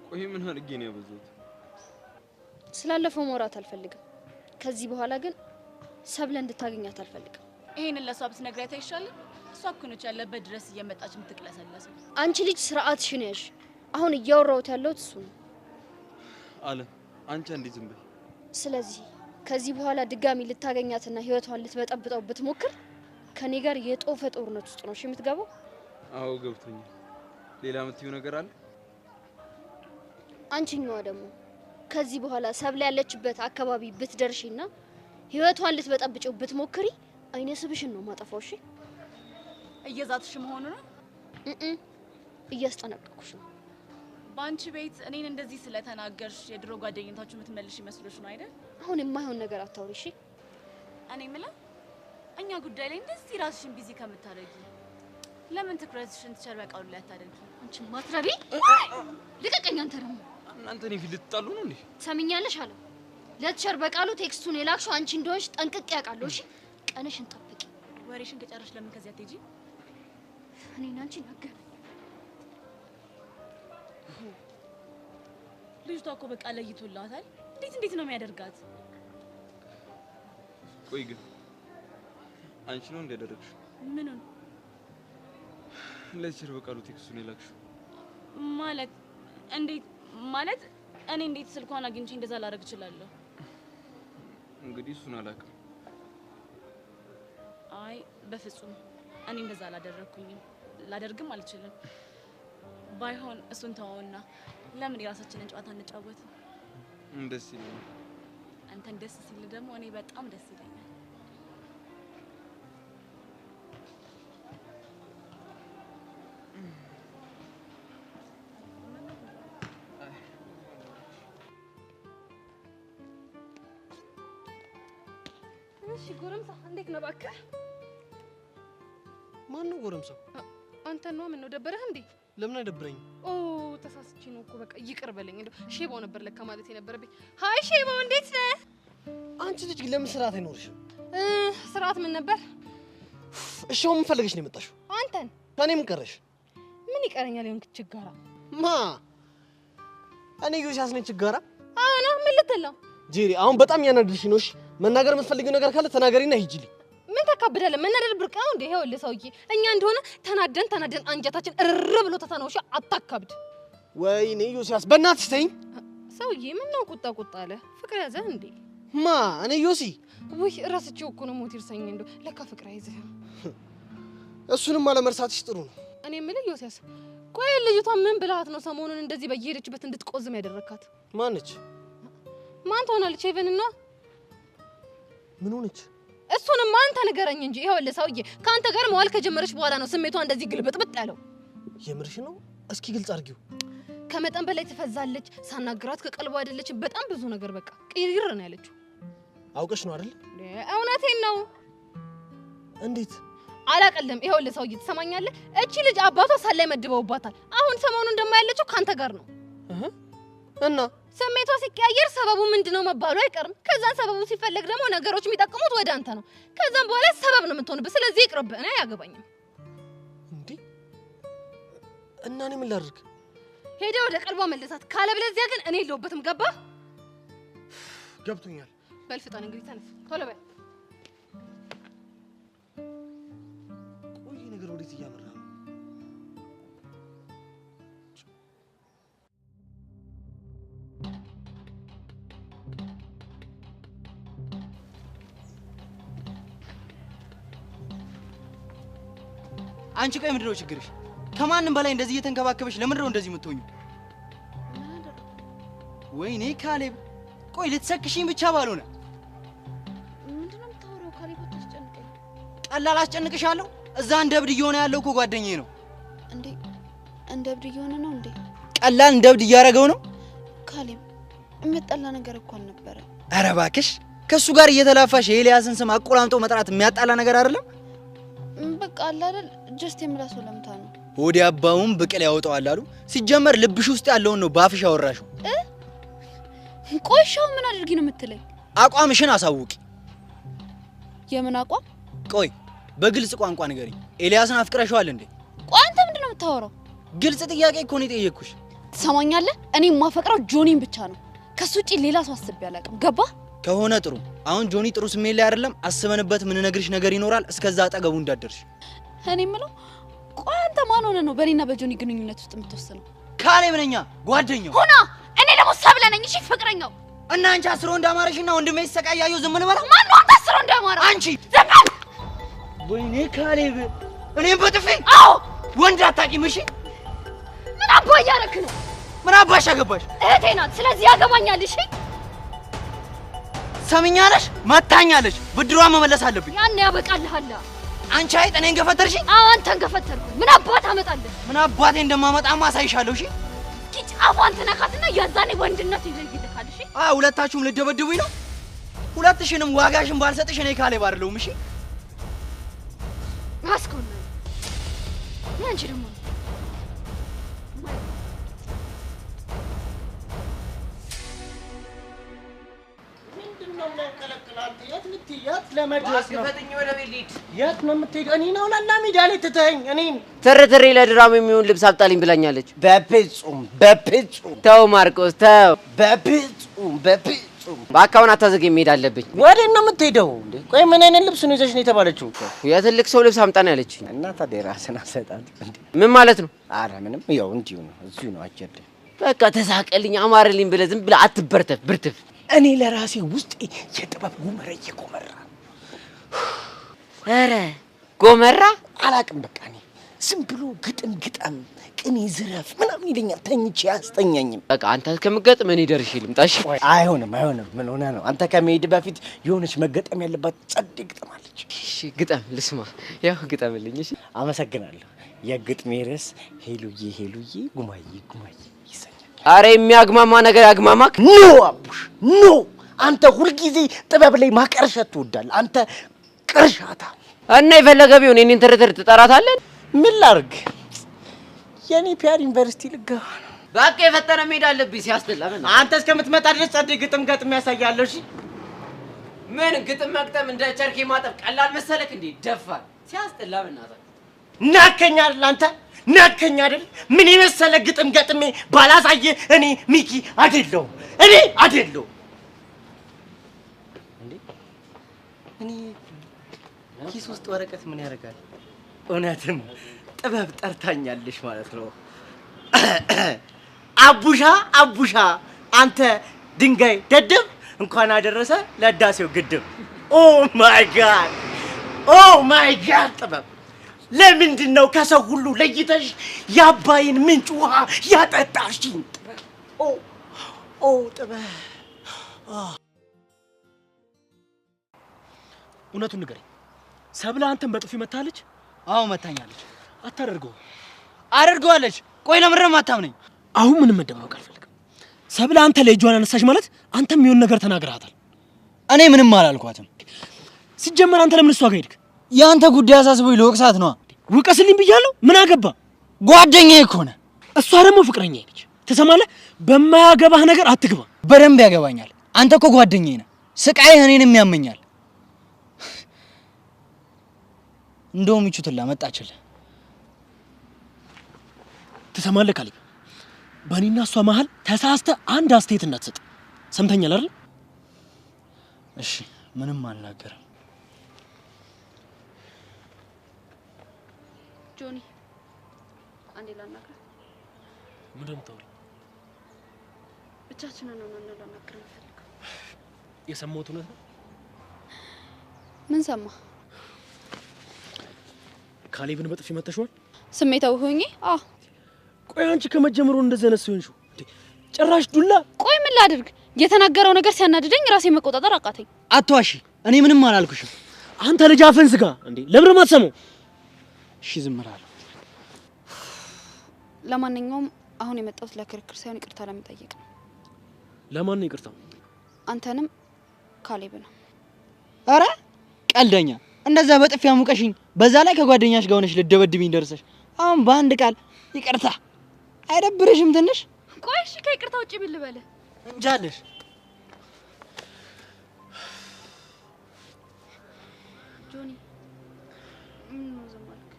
ቆይ ምን አድርጌ ነው ያበዛሁት? ስላለፈው ማውራት አልፈልግም። ከዚህ በኋላ ግን ሰብለ እንድታገኛት አልፈልግም። ይሄንን ለሷ ብትነግሪያት አይሻልም? እሷ እኮ ነች ያለበት ድረስ እየመጣች የምትቅለሰለሰው። አንቺ ልጅ ስርዓትሽን ያዥ። አሁን እያወራሁት ያለሁት እሱ ነው። አለም አንቺ እንዴ ዝም በይ። ስለዚህ ከዚህ በኋላ ድጋሚ ልታገኛትና ህይወቷን ልትበጠብጠው ብትሞክር ከኔ ጋር የጦፈ ጦርነት ውስጥ ነው የምትገባው? አዎ ገብቶኛል። ሌላ የምትይው ነገር አለ? አንቺኛዋ ደግሞ ከዚህ በኋላ ሰብለ ያለችበት አካባቢ ብትደርሺና ህይወቷን ልትበጠብጪው ብትሞክሪ አይነ ስብሽን ነው ማጠፋው። እሺ እየዛትሽ መሆኑ ነው? እያስጠነቀቅኩሽ ነው። ባንቺ ቤት እኔን እንደዚህ ስለተናገርሽ የድሮ ጓደኝነታችሁ የምትመልሽ ይመስልሽ ነው አይደል? አሁን የማይሆን ነገር አታውሪ እሺ። እኔ የምለው እኛ ጉዳይ ላይ እንደዚህ ራስሽን ቢዚ ከምታደርጊ ለምን ትኩረትሽን ትቸር በቃሉ ላይ አታደርጊ? አንቺ ማትረቢ ልቀቀኝ። አንተ ደግሞ እናንተ እኔ ፊት ልትጣሉ ነው እንዴ? ሰሚኛለሽ አለ ለትቸር በቃሉ ቴክስቱን የላክሽው አንቺ እንደሆንሽ ጠንቅቄ ያውቃለሁ። እሺ ቀንሽን ጠብቂ። ወሬሽን ከጨረሽ ለምን ከዚያ አትሄጂ? እኔና አንቺ ነገር ልጅቷ እኮ በቃ ለይቶላታል። እንዴት ነው የሚያደርጋት? ቆይ ግን አንቺ ነው እንደደረግሽ? ምኑን? ለችር በቃሉ ቴክስቱን የላክሽው ማለት እንዴት? ማለት እኔ እንዴት ስልኳን አግኝቼ እንደዛ ላደርግ እችላለሁ? እንግዲህ እሱን አላውቅም። አይ በፍጹም እኔ እንደዛ አላደረኩኝም፣ ላደርግም አልችልም። ባይሆን እሱን ተወውና ለምን የራሳችንን ጨዋታ እንጫወት? ደስ ይለኛል። አንተን ደስ ሲል ደግሞ እኔ በጣም ደስ ይለኛል። እሺ ጎረምሳ እንዴት ነው እባክህ? ማን ነው ጎረምሳው? አንተ ነው። ምን ነው ደበረህ እንዴ? ለምን አይደብረኝ? ኦ ተሳስቼ ነው እኮ በቃ ይቅር በለኝ። እንደው ሼባው ነበር ለካ ማለት የነበረብኝ። ሃይ ሼባው እንዴት ነህ? አንቺ ልጅ ለምን ስርዓት አይኖርሽም? ስርዓት ምን ነበር? እሺ አሁን ምን ፈልገሽ ነው የመጣሽው? አንተን። ከኔ ምን ቀረሽ? ምን ይቀረኛል? የሆንክ ችጋራ። ማ እኔ ዮሲያስ ነኝ ችጋራ? አዎ ነው። ምን ልትል ነው? ጄሪ አሁን በጣም ያናድርሽ ነው። እሺ መናገር የምትፈልጊው ነገር ካለ ተናገሪና ሂጂልኝ። ምን ተካብዳለህ? መናደድ ብርቅ ነው እንዴ? ይኸውልህ ሰውዬ እኛ እንደሆነ ተናደን አንጀታችን እርር ብሎ ተታነውሽ። አታካብድ። ወይኔ ዮሲያስ በእናትሽ ተይኝ። ሰውዬ ምን ነው ቁጣ አለ? ፍቅር ያዘህ እንዴ? ማ እኔ ዮሲ? ውይ እራስቸው እኮ ነው ሞት ይርሰኝ። እንደው ለካ ፍቅር አይዘህ። እሱንም አለመርሳትሽ ጥሩ ነው። እኔ የምልህ ዮሲያስ፣ ቆይ ልጅቷ ምን ብላት ነው ሰሞኑን እንደዚህ በየሄደችበት እንድትቆዝም ያደረካት? ማነች? ማን ትሆናለች? ሄቨንና ምን ሆነች? እሱንም አንተ ንገረኝ እንጂ። ይኸውልህ ሰውዬ ከአንተ ጋር መዋል ከጀመረች በኋላ ነው ስሜቷ እንደዚህ ግልብጥብጥ ያለው። የምርሽ ነው? እስኪ ግልጽ አድርጊው። ከመጠን በላይ ትፈዛለች። ሳናግራት ከቀልቧ አይደለችም። በጣም ብዙ ነገር በቃ ቅይር ነው ያለችው። አውቀሽ ነው አይደል? እውነቴን ነው። እንዴት አላቀለም። ይኸውልህ ሰውዬ ትሰማኛለህ? እቺ ልጅ አባቷ ሳላይ መድበውባታል። አሁን ሰሞኑን እንደማያለችው ካንተ ጋር ነው እና ስሜቷ ሲቀያየር ሰበቡ ምንድነው መባሉ አይቀርም። ከዛን ሰበቡ ሲፈለግ ደግሞ ነገሮች የሚጠቅሙት ወደ አንተ ነው። ከዛን በኋላ ሰበብ ነው የምትሆንብህ። ስለዚህ ይቅርብህ። እኔ አያገባኝም። እንዴ እና እኔ ምን ላድርግ? ሄደህ ወደ ቀልቧ መልሳት። ካለበለዚያ ግን እኔ የለሁበትም። ገባህ? ገብቶኛል። በል ፍጠን እንግዲህ ተነስ፣ ቶሎ በል። ቆይ ነገር ወዴት እያመራ ነው? አንቺ ቆይ ምንድነው ችግርሽ? ከማንም በላይ እንደዚህ እየተንከባከበሽ ለምንድነው እንደዚህ የምትሆኚ? ወይኔ ካሌብ፣ ቆይ ልትሰክሽኝ ብቻ ባልሆነ ምንድነው የምታወራው? ካሌብ አታስጨንቀኝ። ቀላል አስጨንቅሻለሁ? እዛ እንደ እብድ እየሆነ ያለው እኮ ጓደኛዬ ነው። እንዴ እንደ እብድ እየሆነ ነው እንዴ? ቀላል እንደ እብድ እያደረገው ነው። ካሌብ የሚያጣላ ነገር እኮ አልነበረ። ኧረ እባክሽ፣ ከሱ ጋር እየተላፋሽ የኤልያስን ስም አቆላምጦ መጥራት የሚያጣላ ነገር አይደለም። በቃ አለ አይደል ጀስት የምላሰው ለምታ ነው። ወዲ አባውን ብቅል ያወጣዋል አሉ። ሲጀመር ልብሽ ውስጥ ያለውን ነው ባፍሽ አወራሽው። ቆይሻው ምን አድርጊ ነው የምትለኝ? አቋምሽን አሳውቂ። የምን አቋም? ቆይ በግልጽ ቋንቋ ንገሪኝ። ኤልያስን አፍቅረሽዋል እንዴ? ቆይ አንተ ምንድነው የምታወራው? ግልጽ ጥያቄ እኮ ነው የጠየቅኩሽ። ትሰማኛለህ? እኔ የማፈቅረው ጆኒን ብቻ ነው። ከሱ ውጪ ሌላ ሰው አስቤ አላውቅም። ገባ? ከሆነ ጥሩ። አሁን ጆኒ ጥሩ ስሜት ላይ አይደለም። አስበንበት ምን ነግርሽ ነገር ይኖራል። እስከዛ አጠገቡ እንዳትደርሽ። እኔ የምለው ቆይ አንተ ማን ሆነ ነው በእኔና በጆኒ ግንኙነት ውስጥ የምትወስነው? ካሌብ ነኝ ጓደኛው። ሆና እኔ ደግሞ ሰብለ ነኝ። እሺ ፍቅረኛው። እና አንቺ አስሮ እንዳማረሽና ወንድሜ ሲሰቃያዩ ዝም እንበላ? ማን ነው አንተ አስሮ እንዳማረ? አንቺ ዝም በል። ወይኔ ካሌብ እኔም በጥፊ አዎ ወንድ አታውቂም እሺ ምን አባ እያደረክ ነው ምን አባሽ አገባሽ እህቴ ናት ስለዚህ ያገባኛል እሺ ሰምኛለሽ መታኛለሽ ብድሯን መመለስ አለብኝ ያን ያበቃልሃል አንቺ አይጥ እኔን ገፈተርሽ አዎ አንተን ገፈተርኩ ምን አባት አመጣለህ ምን አባቴ እንደማመጣ ማሳይሻለሁ እሺ ኪጭ አቧን ተነካትና ያዛኔ ወንድነት ይለይልካል እሺ ሁለታችሁም ልደበድቡኝ ነው ሁለትሽንም ዋጋሽን ባልሰጥሽ እኔ ካሌብ አይደለሁም እሺ አስኮና ያንቺ ደግሞ ምንድነው የሚያከለክላት የት ልትያት ለመድረስ ነው አስፈጥኝ ወደ ቤት ልሂድ የት ነው የምትሄደው እኔ ነው ለና ሜዳ ላይ ትተኸኝ እኔን ትርትሬ ለድራማ የሚሆን ልብስ አምጣልኝ ብላኛለች በፍጹም ተው ማርቆስ ተው በፍጹም በአካውን አታዘገኝ መሄድ አለብኝ ወዴት ነው የምትሄደው እንዴ ቆይ ምን አይነት ልብስ ነው ይዘሽ ነው የተባለችው የትልቅ ሰው ልብስ አምጣ ነው ያለችኝ እና ታዲያ ራስን አሰጣት እንዴ ምን ማለት ነው አረ ምንም ያው እንዲሁ ነው እዚሁ ነው አጀደ በቃ ተሳቀልኝ አማርልኝ ብለህ ዝም ብለህ አትበርተፍ ብርትፍ እኔ ለራሴ ውስጥ የጥበብ ጉመራ እየቆመራ ኧረ ጎመራ አላቅም በቃ እኔ ዝም ብሎ ግጥም ቅኔ ዝረፍ ምናምን ይለኛል ተኝቼ አያስተኛኝም በቃ አንተ ከምትገጥም እኔ ደርሼ ልምጣ እሺ አይሆንም ምን ሆነ ነው አንተ ከመሄድ በፊት የሆነች መገጠም ያለባት ጸድ ግጥም አለች እሺ ግጠም ልስማ ያው ግጠምልኝ እሺ አመሰግናለሁ የግጥሜ ርዕስ ሄሉዬ ጉማዬ ይሰኛል አረ የሚያግማማ ነገር ያግማማክ ኖ አቡሽ ኖ አንተ ሁልጊዜ ጥበብ ላይ ማቀርሸት ትወዳለህ አንተ ቅርሻታ እና የፈለገ ቢሆን እኔን ትርትር ትጠራታለህ ምን ላርግ የኔ ፒያር ዩኒቨርሲቲ ልገባ ነው በቃ የፈጠነ መሄድ አለብኝ ሲያስጠላ አንተ እስከምትመጣ ድረስ ጸድ ግጥም ያሳያለሁ እሺ ምን ግጥም መግጠም እንደ ቸርኬ ማጠብ ቀላል መሰለክ እንዴ ደፋር ሲያስጠላ በእናትህ ናከኛ አይደል አንተ ናከኛ አይደል ምን የመሰለ ግጥም ገጥሜ ባላሳየ እኔ ሚኪ አይደለሁ እኔ ኪስ ውስጥ ወረቀት ምን ያደርጋል እውነትም ጥበብ ጠርታኛለሽ ማለት ነው አቡሻ አንተ ድንጋይ ደደብ እንኳን አደረሰ ለዳሴው ግድብ ኦ ማይ ጋድ ጥበብ ለምንድን ነው ከሰው ሁሉ ለይተሽ የአባይን ምንጭ ውሃ ያጠጣሽኝ ጥበብ እውነቱን ንገረኝ ሰብለ አንተን በጥፊ መታለች አዎ መታኛለች አድርገዋለች ቆይ ለምንድን ነው የማታምነኝ አሁን ምንም መደባበቅ አልፈልግም ሰብለ አንተ ላይ እጇን አነሳሽ ማለት አንተም የሚሆን ነገር ተናግረሃታል እኔ ምንም አላልኳትም ሲጀመር አንተ ለምን እሷ ጋር ሄድክ ያንተ ጉዳይ አሳስቦኝ ልወቅሳት ነው ውቀስልኝ ብያለሁ ምን አገባ ጓደኛዬ እኮ ነህ እሷ ደግሞ ፍቅረኛዬ ነች ትሰማለህ በማያገባህ ነገር አትግባ በደንብ ያገባኛል አንተ እኮ ጓደኛዬ ነህ ስቃይህ እኔንም ያመኛል እንደውም ይቹትላ መጣችልህ ትሰማለህ ካሌብ በእኔና እሷ መሀል ተሳስተህ አንድ አስተያየት እንዳትሰጥ ሰምተኛል አይደል እሺ ምንም አልናገርም ጆኒ አንዴ ላናግረህ ምንድን ነው የምታወሪው ብቻችንን ነው ላናግረህ የምፈልገው የሰማሁት እውነት ነው ምን ሰማ ካሌብን በጥፊ መተሽዋል ስሜታዊ ሆኜ ቆይ አንቺ ከመጀመሩ እንደዚህ ነስ ይሆንሽው ጭራሽ ዱላ ቆይ ምን ላድርግ የተናገረው ነገር ሲያናድደኝ ራሴ መቆጣጠር አቃተኝ አትዋሺ እኔ ምንም አላልኩሽም አንተ ልጅ አፈን ዝጋ እንዴ ለምን ማትሰማው እሺ ዝም እላለሁ ለማንኛውም አሁን የመጣሁት ለክርክር ሳይሆን ይቅርታ ለመጠየቅ ነው ለማን ነው ይቅርታው አንተንም ካሌብን አረ ቀልደኛ እንደዛ በጥፊያ ሙቀሽኝ በዛ ላይ ከጓደኛሽ ጋር ሆነሽ ልደበድብኝ ደርሰሽ አሁን በአንድ ቃል ይቅርታ አይደብርሽም ትንሽ ቆይ እሺ ከይቅርታ ውጪ ምን ልበል እንጃለሽ ጆኒ ምን ነው ዘማልክ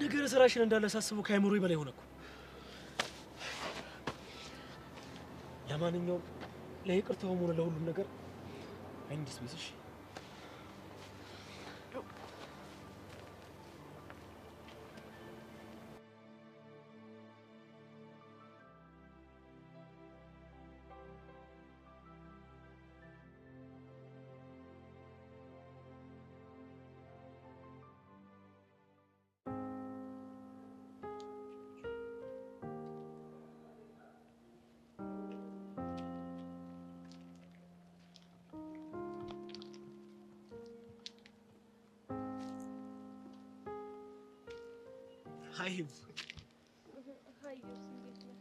ነገር ስራሽን እንዳለ ሳስቡ ከአይምሮዬ በላይ ሆነኩ ለማንኛውም ለይቅርታውም ሆነ ለሁሉም ነገር አይንዲስ ቢስሽ ሃይ ሃይ እንዴት ነህ?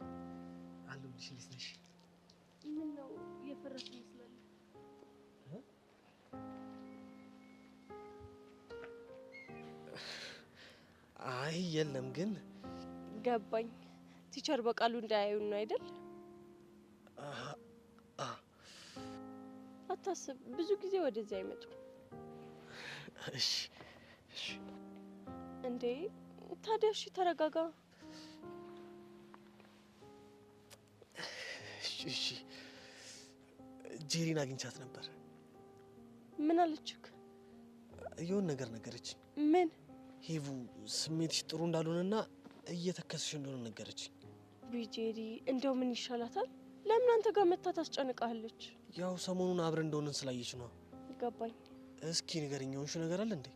አለሁልሽ። እንዴት ነሽ? ምን ነው የፈረስክ ይመስላል? አይ የለም ግን ገባኝ። ቲቸር በቃሉ እንዳያዩን ነው አይደል? አታስብ፣ ብዙ ጊዜ ወደዚህ አይመጡ። እሺ እንዴ ታዲያ እሺ ተረጋጋ። እሺ ጄሪን አግኝቻት ነበር። ምን አለችክ? የሆነ ነገር ነገረች። ምን? ሄቡ ስሜትሽ ጥሩ እንዳልሆነና እየተከስሽ እንደሆነ ነገረች። ጄሪ እንደው ምን ይሻላታል? ለምን አንተ ጋር መታ ታስጨንቃለች? ያው ሰሞኑን አብረን እንደሆነን ስላየች ነው። ገባኝ። እስኪ ንገረኝ፣ የሆንሽ ነገር አለ እንዴ?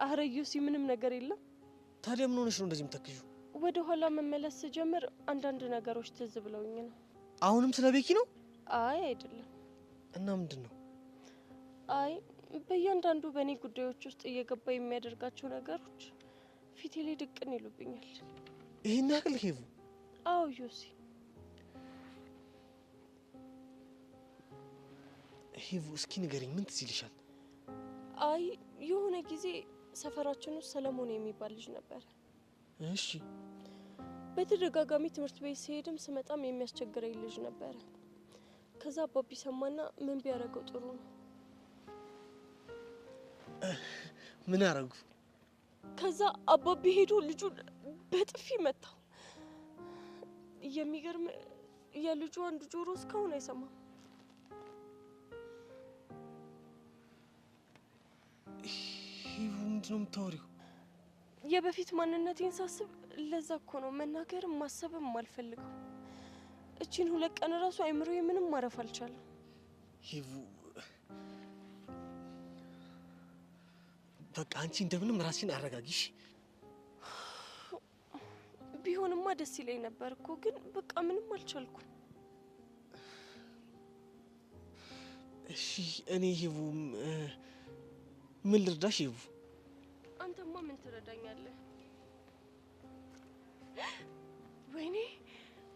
አረ ዩሲ ምንም ነገር የለም። ታዲያ ምን ሆነሽ ነው እንደዚህ የምትተክዢው? ወደ ኋላ መመለስ ስጀምር አንዳንድ ነገሮች ትዝ ብለውኝ ነው። አሁንም ስለ ቤኪ ነው? አይ አይደለም። እና ምንድን ነው? አይ በእያንዳንዱ በእኔ ጉዳዮች ውስጥ እየገባ የሚያደርጋቸው ነገሮች ፊቴ ላይ ድቅን ይሉብኛል። ይሄን ያክል ሄቡ? አዎ ዩሲ። ሄቡ እስኪ ንገረኝ፣ ምን ትዝ ይልሻል? አይ የሆነ ጊዜ ሰፈራችን ውስጥ ሰለሞን የሚባል ልጅ ነበር። እሺ። በተደጋጋሚ ትምህርት ቤት ሲሄድም ስመጣም የሚያስቸግረኝ ልጅ ነበር። ከዛ አባቢ ሰማና ምን ቢያደርገው ጥሩ ነው? ምን አረጉ? ከዛ አባቢ ሄዶ ልጁን በጥፊ መታው። የሚገርም የልጁ አንድ ጆሮ እስካሁን አይሰማም። ሄቡ ምንድነው የምታወሪው? የበፊት ማንነቴን ሳስብ ለዛ እኮ ነው መናገርም ማሰብም አልፈልገው። እቺን 2 ቀን ራሱ አይምሮዬ ምንም ማረፍ አልቻለም። ሄቡ በቃ አንቺ እንደምንም ራስሽን አረጋጊሽ። ቢሆንማ ደስ ይለኝ ነበር እኮ ግን በቃ ምንም አልቻልኩም። እሺ እኔ ሄቡ ምን ልርዳሽ? ሄቡ አንተማ ምን ትረዳኛለህ? ወይኔ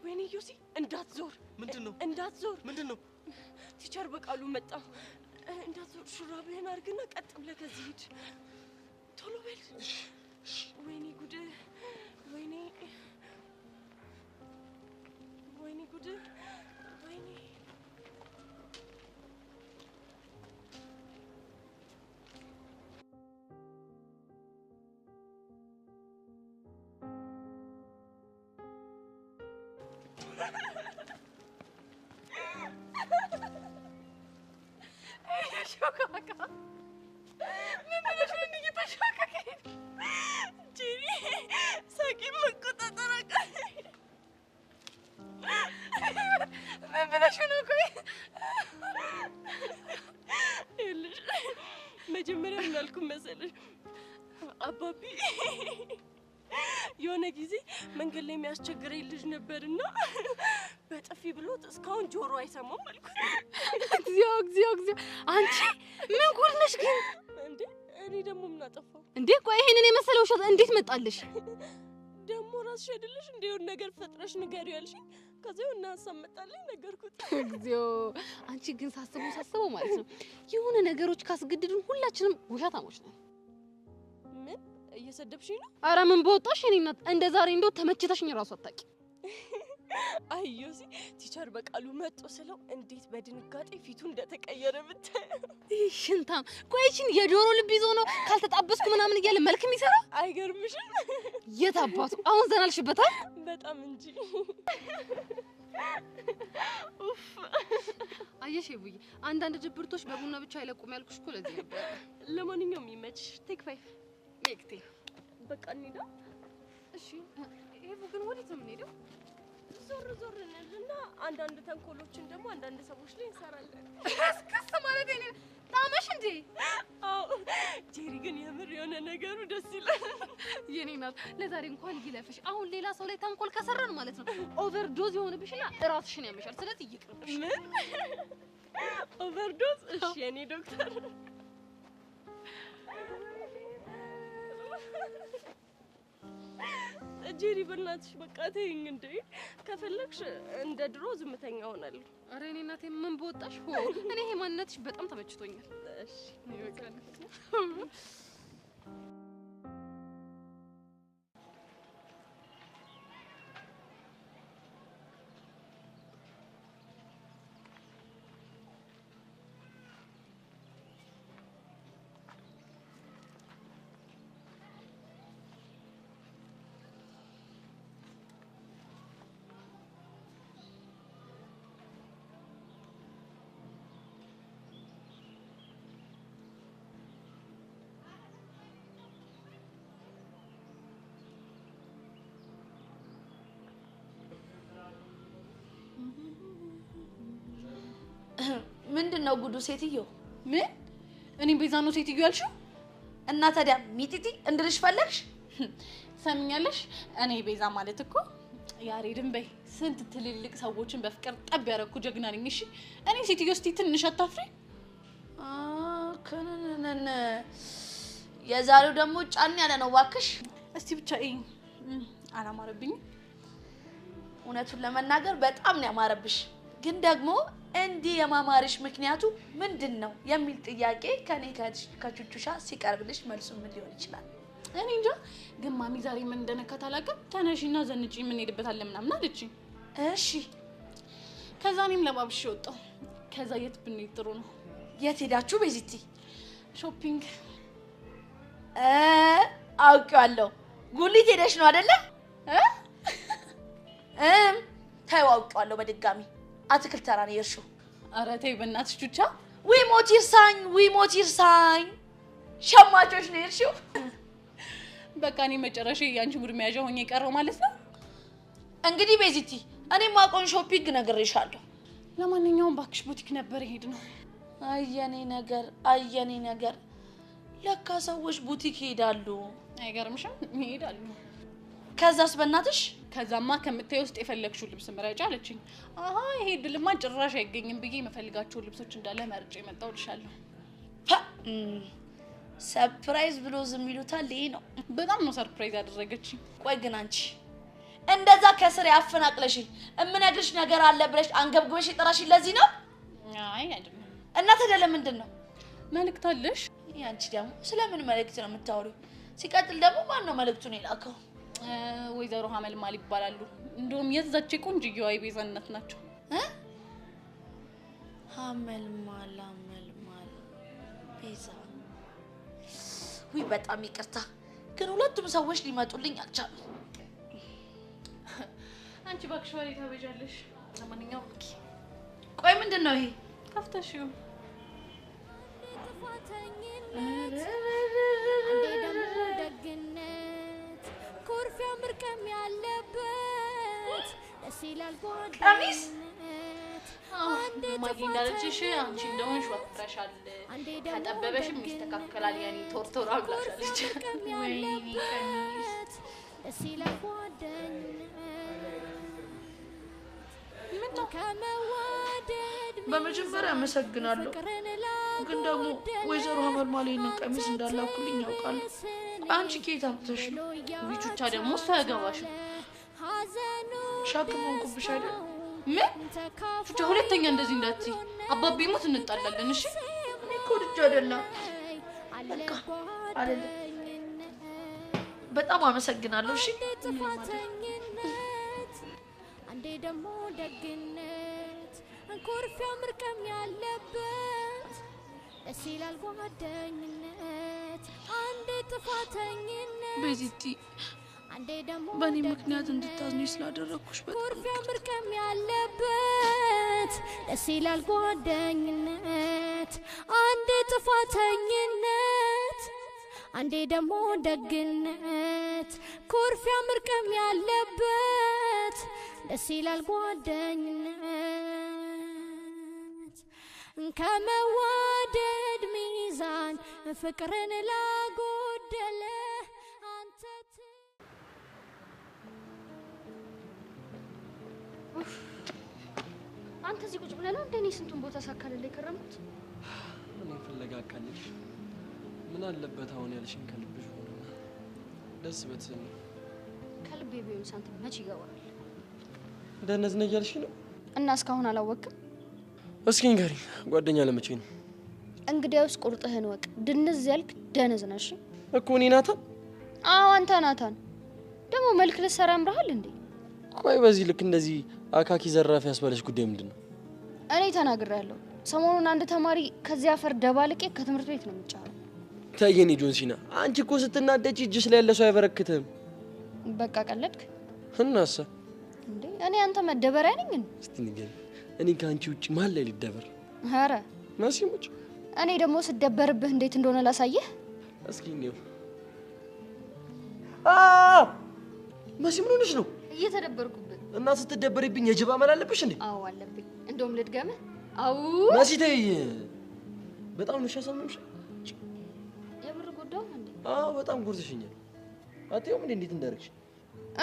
ወይኔ ዩሲ እንዳትዞር። ምንድነው? እንዳትዞር። ምንድነው? ቲቸር በቃሉ መጣ። እንዳትዞር። ሹራብህን አድርግና ቀጥ ብለህ ከዚህ ሂድ። ቶሎ በል። ወይኔ ጉድ! ወይኔ ወይኔ ጉድ! ወይኔ ሾካካ ምን ብለሽ ነው እየተሾካከኝ? ጄሪ ሳቂ መቆጣጠር አቃተኝ። ምን ብለሽ ነው? ቆይ ይኸውልሽ መጀመሪያ ምን አልኩ መሰለሽ? አባቢ የሆነ ጊዜ መንገድ ላይ የሚያስቸግረኝ ልጅ ነበርና በጥፊ ብሎት እስካሁን ጆሮ አይሰማም አልኩ። እግዚኦ እግዚኦ እግዚኦ! አንቺ ምን ጉድ ነሽ ግን? እንዴ እኔ ደግሞ ምን አጠፋው እንዴ? ቆይ ይሄንን የመሰለው ውሸት እንዴት መጣልሽ? ደግሞ ራስሽ አይደለሽ እንደ የሆነ ነገር ፈጥረሽ ንገሪው ያልሽኝ? ከዛ የሆነ ሀሳብ መጣልኝ ነገርኩት። እግዚኦ! አንቺ ግን ሳስበው ማለት ነው የሆነ ነገሮች ካስገድዱን ሁላችንም ውሸታሞች ነን። ምን እየሰደብሽኝ ነው? አረ ምን በወጣሽ? እኔ እናት እንደ ዛሬ እንደው ተመችተሽኝ ራሱ አታውቂ። አዩሲ ቲቸር በቃሉ መጥቶ ስለው እንዴት በድንጋጤ ፊቱ እንደተቀየረ ብታይ። ሽንታም ቆይችን የጆሮ ልብ ይዞ ነው ካልተጣበስኩ ምናምን እያለ መልክ የሚሰራ አይገርምሽም? የት አባቱ አሁን ዘናልሽበታል? በጣም እንጂ። ኡፍ አየሽ ይቡይ አንዳንድ ድብርቶች በቡና ብቻ አይለቁም ያልኩሽ እኮ ለዚህ ነበር። ለማንኛውም ይመችሽ። ቴክ 5 ኔክቴ በቃ እንሂዳ። እሺ ይቡ ግን ወዴት ነው የምንሄደው? ዞር ዞር እንልና አንዳንድ ተንኮሎችን ደግሞ አንዳንድ ሰዎች ላይ እንሰራለን። እስከስ ማለት እኔ ታመሽ እንዴ? አዎ ጄሪ ግን የምር የሆነ ነገሩ ደስ ይላል። የኔ ናት ለዛሬ እንኳን ይለፍሽ። አሁን ሌላ ሰው ላይ ተንኮል ከሰራን ማለት ነው ኦቨርዶዝ የሆነብሽና ራስሽን ያመሻል። ስለዚህ ይቅርብሽ። ምን ኦቨርዶዝ? እሺ የኔ ዶክተር ጄሪ በእናትሽ በቃ ተይኝ እንዴ። ከፈለግሽ እንደ ድሮ ዝምተኛ ሆናለሁ። ኧረ እኔ እናቴ ምን በወጣሽ ሆ እኔ ይሄ ማንነትሽ በጣም ተመችቶኛል። እሺ ምንድነው ጉዱ ሴትዮ? ምን? እኔ ቤዛ ነው ሴትዮ ያልሽው? እና ታዲያ ሚጢጢ እንድልሽ ፈለግሽ? ሰምኛለሽ? እኔ ቤዛ ማለት እኮ ያሬድን በይ ስንት ትልልቅ ሰዎችን በፍቅር ጠብ ያረኩ ጀግና ነኝ። እሺ እኔ ሴትዮ እስቲ ትንሽ አታፍሪ? ከነነነ የዛሬው ደግሞ ጫን ያለ ነው ባክሽ። እስቲ ብቻ አላማረብኝም። እውነቱን ለመናገር በጣም ነው ያማረብሽ። ግን ደግሞ እንዲህ የማማርሽ ምክንያቱ ምንድነው የሚል ጥያቄ ከኔ ከቹቹሻ ሲቀርብልሽ መልሱ ምን ሊሆን ይችላል? እኔ እንጃ። ግን ማሚ ዛሬ ምን እንደነካት አላውቅም። ተነሺና ዘንጪ ምን ሄድበታለን ምናምን አለችኝ። እሺ ከዛ እኔም ለባብሽ ወጣሁ። ከዛ የት ብንሄድ ጥሩ ነው? የት ሄዳችሁ ቤዚቲ? ሾፒንግ። አውቄዋለሁ። ጉሊት ሄደሽ ነው አይደለ? ተይው አውቄዋለሁ በድጋሚ አትክልት ተራ ነው የሄድሽው። ኧረ ተይ በእናትሽ ቹቻ። ዊ ሞት ይርሳኝ ሸማቾች ነው የሄድሽው። በቃ እኔ መጨረሻ ያንቺ ሙድ መያዣ ሆኜ የቀረው ማለት ነው። እንግዲህ ቤዚቲ እኔ ማቆን ሾፒንግ ነግሬሻለሁ። ለማንኛውም ባክሽ ቡቲክ ነበር ይሄድ ነው። አየኔ ነገር ለካ ሰዎች ቡቲክ ይሄዳሉ። አይገርምሽም? ይሄዳሉ። ከዛስ በእናትሽ? ከዛማ ከምታይ ውስጥ የፈለግሽው ልብስ ምረጫ አለችኝ። አሃ ይሄ ድልማ ጭራሽ አይገኝም ብዬ የምፈልጋቸው ልብሶች እንዳለ መርጬ መጣሁልሻለሁ። ሰርፕራይዝ ብሎ ዝም ይሉታል። ይሄ ነው በጣም ነው ሰርፕራይዝ ያደረገችኝ። ቆይ ግን አንቺ እንደዛ ከስር ያፈናቅለሽኝ እምነግርሽ ነገር አለ ብለሽ አንገብግበሽ የጠራሽኝ ለዚህ ነው? አይ አይደለም። እና ታዲያ ለምንድን ነው? መልእክት አለሽ? ያንቺ ደግሞ ስለምን መልእክት ነው የምታወሪው? ሲቀጥል ደግሞ ማን ነው መልእክቱን የላከው? ወይዘሮ ሀመልማል ይባላሉ። እንደውም የዛች ቆንጅዬዋ የቤዛነት ናቸው። ሀመልማል ቤዛ። ውይ በጣም ይቅርታ ግን ሁለቱም ሰዎች ሊመጡልኝ አልቻሉም። አንቺ ባክሽ ወሬ ታበዣለሽ። ለማንኛውም ቆይ ምንድን ነው ይሄ? ከፍተሽው ኩርፊያ ምርቀም ያለበት ደስ ይላል ቀሚስ ማጊ እንዳለችሽ አንቺ እንደሆንሽ ወፍረሻል፣ ከጠበበሽም ይስተካከላል። ያኔ ቶርቶራ ብላሻለች። ወይኔ ቀሚስ ደስ ይላል ጓደኝነት ከመዋደድ በመጀመሪያ አመሰግናለሁ። ግን ደግሞ ወይዘሮ ሀመልማል ይሄንን ቀሚስ እንዳላኩልኝ ያውቃሉ። አንቺ ከየት አምጥተሽ ነው? ቢቹቻ ደግሞ እሱ አያገባሽም። ሻክም ሆንኩብሽ አይደል? ምን ቹቻ፣ ሁለተኛ እንደዚህ እንዳትዪ። አባቤ ሞት እንጣላለን። እሺ እኔ እኮ ልጅ አይደለም። በቃ አይደለም። በጣም አመሰግናለሁ። እሺ አንዴ ደግሞ ደግነት ኩርፊያ ምርቀም ያለበት ደስ ይላል ጓደኝነት አንዴ ጥፋተኝነት ቤዚቲ አንዴ ደግሞ በእኔ ምክንያት እንድታዝኝ ስላደረኩሽ በጣም ኩርፊያ ምርቀም ያለበት ደስ ይላል ጓደኝነት አንዴ ጥፋተኝነት አንዴ ደግሞ ደግነት ኩርፊያ ምርቀም ያለበት ደስ ይላል ጓደኝነት ከመዋደድ ሚዛን ፍቅርን ላጎደለ አንተ አንተ እዚህ ቁጭ ብለህ ነው እንደኔ ስንቱን ቦታ ሳካልልህ የከረምኩት? እኔ ፍለጋ አካልሽ ምን አለበት አሁን ያልሽኝ ከልብሽ ሆነ ደስ በትሰኝ። ከልቤ ቢሆን ሳንቲም መች ይገባል? ደነዝ ነው እያልሽ ነው? እና እስካሁን አላወቅም? እስኪ ንገሪኝ፣ ጓደኛ ለመቼ ነው? እንግዲያውስ ቁርጥህን ወቅ። ድንዝ ያልክ ደነዝ ነሽ እኮ። እኔ ናታን? አዎ አንተ ናታን። ደግሞ መልክ ልትሰራ ያምርሃል እንዴ? ቆይ በዚህ ልክ እንደዚህ አካኪ ዘራፍ ያስባለሽ ጉዳይ ምንድን ነው? እኔ ተናግሬያለሁ። ሰሞኑን አንድ ተማሪ ከዚህ አፈር ደባልቄ ከትምህርት ቤት ነው የምጫረው። ታየኔ ጆንሲና፣ አንቺ እኮ ስትናደጂ እጅሽ ላይ ያለ ሰው አይበረክትም። በቃ ቀለድክ እናሳ እንዴ? እኔ አንተ መደበሪያ ነኝ እንዴ? እስቲ ንገሪኝ፣ እኔ ከአንቺ ውጪ ማን ላይ ሊደበር? ኧረ መሲሙጭ። እኔ ደግሞ ስደበርብህ እንዴት እንደሆነ ላሳየህ። እስኪ ነው መሲ፣ ምን ሆነሽ ነው? እየተደበርኩብህ። እና ስትደበርብኝ የጅባ መል አለብሽ እንዴ? አዎ አለብኝ። እንደውም ልድገምህ። አው መሲ ተይ፣ በጣም ነው ሻሳምምሽ። የምር ጎዳው እንዴ? አዎ በጣም ጎርተሽኛል። አትየውም እንዴ እንዴት እንዳደረግሽ?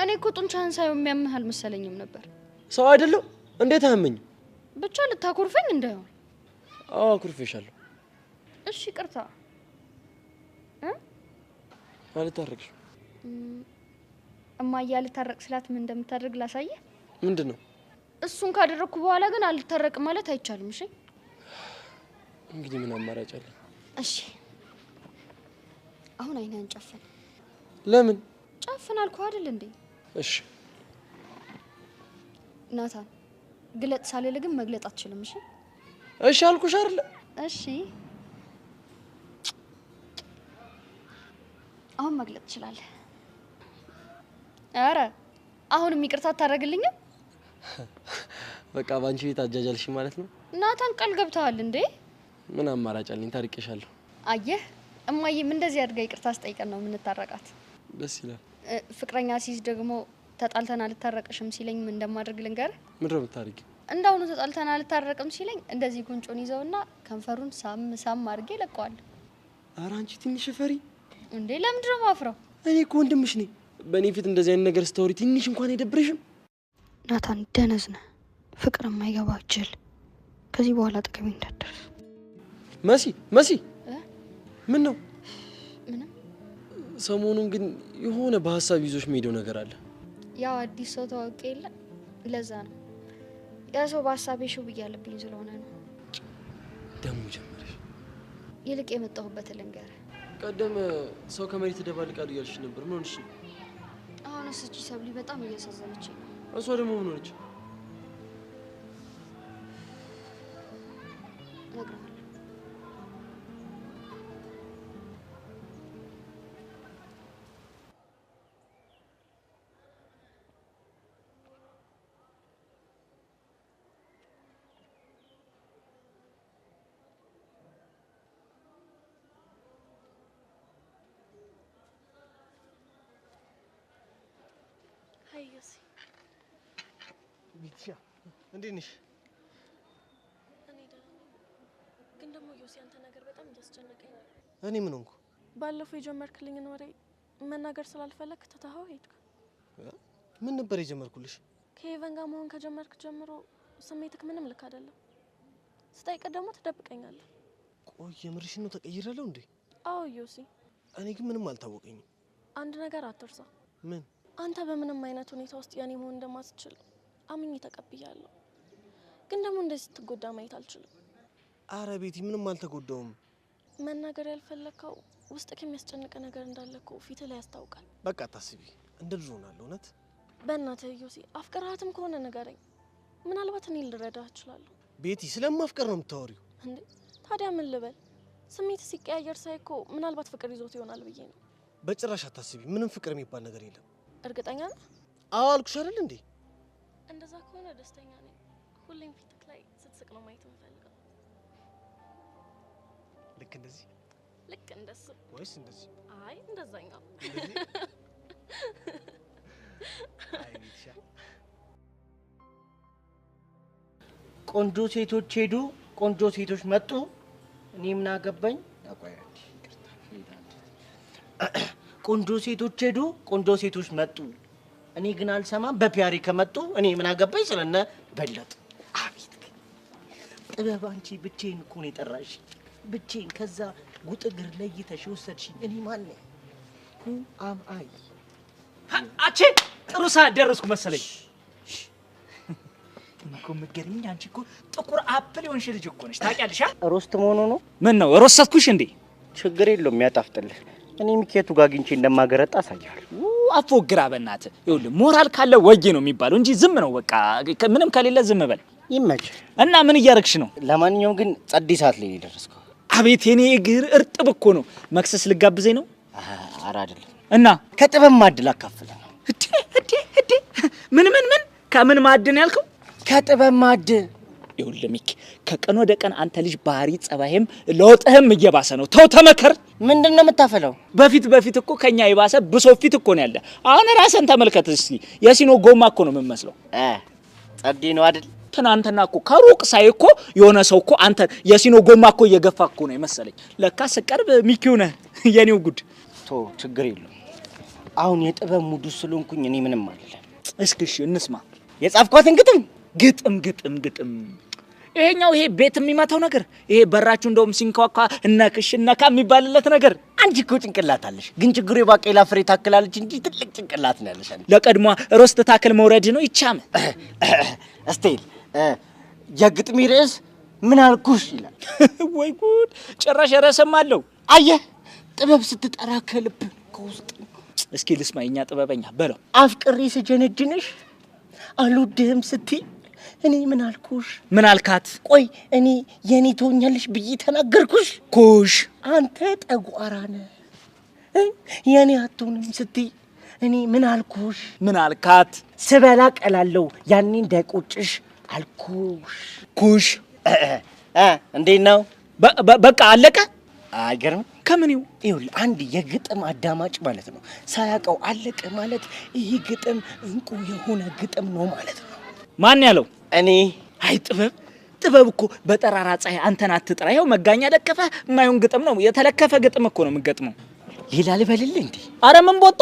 እኔ እኮ ጡንቻህን ሳይሆን የሚያምህ አልመሰለኝም ነበር። ሰው አይደለሁ እንዴት አያመኝ? ብቻ ልታኮርፈኝ እንዳይሆን። አዎ አኩርፌሻለሁ። እሺ ይቅርታ። አልታረቅሽ? እማዬ አልታረቅ ስላት ምን እንደምታደርግ ላሳየህ። ምንድን ነው? እሱን ካደረግኩ በኋላ ግን አልታረቅም ማለት አይቻልም። እሺ እንግዲህ ምን አማራጭ አለ? እሺ አሁን አይነን ጨፍን። ለምን ጨፍን አልኩህ አይደል እንዴ? እሺ ናታን፣ ግለጥ ሳልል ግን መግለጥ አትችልም። እሺ እሺ አልኩሽ አይደል? እሺ አሁን መግለጥ ትችላለህ። ኧረ አሁንም ይቅርታ አታደርግልኝም? በቃ ባንቺ ቤት አጃጃልሽ ማለት ነው? ናታን ቃል ገብተሃል እንዴ? ምን አማራጭ አለኝ? ታርቄሻለሁ። አየህ እማዬም እንደዚህ አድርጋ ይቅርታ አስጠይቀን ነው የምንታረቃት። ደስ ይላል። ፍቅረኛ ሲይዝ ደግሞ ተጣልተን አልታረቅሽም ሲለኝ ምን እንደማደርግ ልንገርህ? ምንድን ነው የምታደርጊው? እንዳሁኑ ተጣልተን አልታረቅም ሲለኝ እንደዚህ ጉንጮን ይዘውና ከንፈሩን ሳም ሳም አድርጌ ለቀዋለሁ። ኧረ አንቺ ትንሽ ፈሪ እንዴ! ለምንድን ነው የማፍረው? እኔ እኮ ወንድምሽ ነኝ። በእኔ ፊት እንደዚህ አይነት ነገር ስታወሪ ትንሽ እንኳን አይደብርሽም? ናታን ደነዝ ነህ፣ ፍቅር የማይገባ ጅል። ከዚህ በኋላ አጠገቤ እንዳትደርስ። መሲ መሲ፣ ምን ነው? ምንም። ሰሞኑን ግን የሆነ በሀሳብ ይዞሽ የሚሄደው ነገር አለ። ያው አዲስ ሰው ተዋውቄ የለ ለዛ ነው። ያ ሰው በሀሳቤ ሽው ብያለብኝ ስለሆነ ነው። ደሞ ጀመረሽ። ይልቅ የመጣሁበት ልንገርህ። ቀደም ሰው ከመሬት ተደባልቃሉ እያልሽ ነበር። ምን ሆነሽ? አሁን እስቺ ሰብሊ በጣም እያሳዘነችኝ ነው። እሷ ደግሞ ምን ሆነች? እነግርሃለሁ። ሀይ ዮሲ። ቤትሻ እንዴት ነሽ? እኔ ደህና ነኝ፣ ግን ደግሞ ዮሲ አንተ ነገር በጣም እያስጨነቀኝ ነው። እኔ ምን ሆንኩ? ባለፈው የጀመርክልኝን ወሬ መናገር ስላልፈለክ ትተኸው ሄድክ። ምን ነበር የጀመርኩልሽ? ከሄቨን ጋር መሆን ከጀመርክ ጀምሮ ስሜትክ ምንም ልክ አይደለም። ስጠይቅ ደግሞ ትደብቀኛለህ። ቆይ የምርሽን ነው? ተቀይራለሁ እንዴ? አዎ ዮሲ። እኔ ግን ምንም አልታወቀኝም። አንድ ነገር አትርሳ። ምን? አንተ በምንም አይነት ሁኔታ ውስጥ የኔ መሆን እንደማትችል አምኜ ተቀብያለሁ። ግን ደግሞ እንደዚህ ስትጎዳ ማየት አልችልም። አረ ቤቲ፣ ምንም አልተጎዳውም። መናገር ያልፈለከው ውስጥ ከሚያስጨንቅ ነገር እንዳለ እኮ ፊት ላይ ያስታውቃል። በቃ አታስቢ፣ እንደ ድሮ ሆናለሁ። እውነት በእናትህ ዮሲ፣ አፍቅራትም ከሆነ ንገረኝ። ምናልባት እኔ ልረዳህ እችላለሁ። ቤቲ፣ ስለማፍቀር ነው የምታወሪው እንዴ? ታዲያ ምን ልበል? ስሜት ሲቀያየር ሳይኮ ምናልባት ፍቅር ይዞት ይሆናል ብዬ ነው። በጭራሽ አታስቢ፣ ምንም ፍቅር የሚባል ነገር የለም። እርግጠኛ ነህ? አዎ አልኩሽ አይደል እንዴ? እንደዛ ከሆነ ደስተኛ ነኝ። ሁሌም ፊትክ ላይ ስትስቅ ነው ማየት የምፈልገው። ልክ እንደዚህ? ልክ እንደሱ ወይስ እንደዚህ? አይ እንደዛኛው። አይ ብቻ ቆንጆ ሴቶች ሄዱ፣ ቆንጆ ሴቶች መጡ። እኔ ምን አገባኝ? ቆንጆ ሴቶች ሄዱ፣ ቆንጆ ሴቶች መጡ። እኔ ግን አልሰማም። በፒያሪ ከመጡ እኔ ምን አገባኝ ስለነ በለጥ። አቤት ግን ጥበብ! አንቺ ብቻዬን እኮ ነው የጠራሽ፣ ብቻዬን። ከዛ ጉጥግር ለይተሽ ወሰድሽኝ። እኔ ማን ነኝ? ሁ አም አይ? አቺ ጥሩ ሰዓት ደረስኩ መሰለኝ። እኮ መገርምኝ አንቺ እኮ ጥቁር አፕል የሆንሽ ልጅ እኮ ነሽ። ታውቂያለሽ? ሮስት መሆኑ ነው። ምን ነው ሮስተትኩሽ እንዴ? ችግር የለውም ያጣፍጥልህ። እኔ ሚኬቱ ጋር አግኝቼ እንደማገረጣ አሳያለሁ። አፎግራ በእናትህ። ይኸውልህ ሞራል ካለ ወጌ ነው የሚባለው እንጂ ዝም ነው በቃ። ምንም ከሌለ ዝም በል። ይመች። እና ምን እያረግሽ ነው? ለማንኛውም ግን ጸዲ ሰዓት ላይ ደረስከው። አቤት የኔ እግር እርጥብ እኮ ነው። መክሰስ ልጋብዘኝ ነው? ኧረ አይደለም። እና ከጥበብ ማዕድል አካፍለህ ነው። እዴ ምን ከምን ማዕድን ያልከው? ከጥበብ ማዕድል። ይኸውልህ ሚኪ ከቀን ወደ ቀን አንተ ልጅ ባህሪ ጸባይም ለውጥህም እየባሰ ነው። ተው ተመከር። ምንድን ነው የምታፈለው? በፊት እኮ ከኛ የባሰ ብሶ ፊት እኮ ነው ያለ። አሁን ራስን ተመልከት እስኪ። የሲኖ ጎማ እኮ ነው የምመስለው። ጸዲ ነው አይደል? ትናንትና እኮ ከሩቅ ሳይ እኮ የሆነ ሰው እኮ አንተ የሲኖ ጎማ እኮ እየገፋ እኮ ነው የመሰለኝ። ለካ ስቀርብ ሚኪው ነህ የኔው ጉድ። ቶ ችግር የለውም። አሁን የጥበብ ሙዱ ስለሆንኩኝ እኔ ምንም አይደለም። እስኪ እሺ እንስማ። የጻፍኳትን ግጥም ይሄኛው ይሄ ቤት የሚመታው ነገር ይሄ በራችሁ እንደውም ሲንኳኳ እነካ የሚባልለት ነገር። አንቺ እኮ ጭንቅላት አለሽ፣ ግን ችግሩ የባቄላ ፍሬ ታክላለች እንጂ ትልቅ ጭንቅላት ነው ያለሽ። ለቀድሞ ሮስት ታክል መውረድ ነው ይቻም። እስቴል የግጥሜ ርዕስ ምን አልኩሽ ይላል። ወይ ጉድ! ጭራሽ ርዕስም አለው። አየህ ጥበብ ስትጠራ ከልብ ከውስጥ። እስኪ ልስማ የኛ ጥበበኛ በለው። አፍቅሬ ስጀነጅንሽ አልወድህም ስትይ እኔ ምን አልኩሽ? ምን አልካት? ቆይ እኔ የኔ ትሆኛለሽ ብዬ ተናገርኩሽ? ኩሽ አንተ ጠጓራ ነህ የኔ አትሆንም ስትይ እኔ ምን አልኩሽ? ምን አልካት? ስበላ ቀላለው ያኔ እንዳይቆጭሽ አልኩሽ። ኩሽ እንዴት ነው? በቃ አለቀ። አይገርም? ከምንው ይኸውልህ አንድ የግጥም አዳማጭ ማለት ነው ሳያውቀው አለቀ ማለት ይሄ ግጥም እንቁ የሆነ ግጥም ነው ማለት ነው። ማን ያለው? እኔ። አይ ጥበብ እኮ በጠራራ ፀሐይ አንተን አትጥራ። ይኸው መጋኛ ለከፈ የማይሆን ግጥም ነው። የተለከፈ ግጥም እኮ ነው የምገጥመው። ሌላ ልበልልህ እንዴ? አረ ምን ቦጣ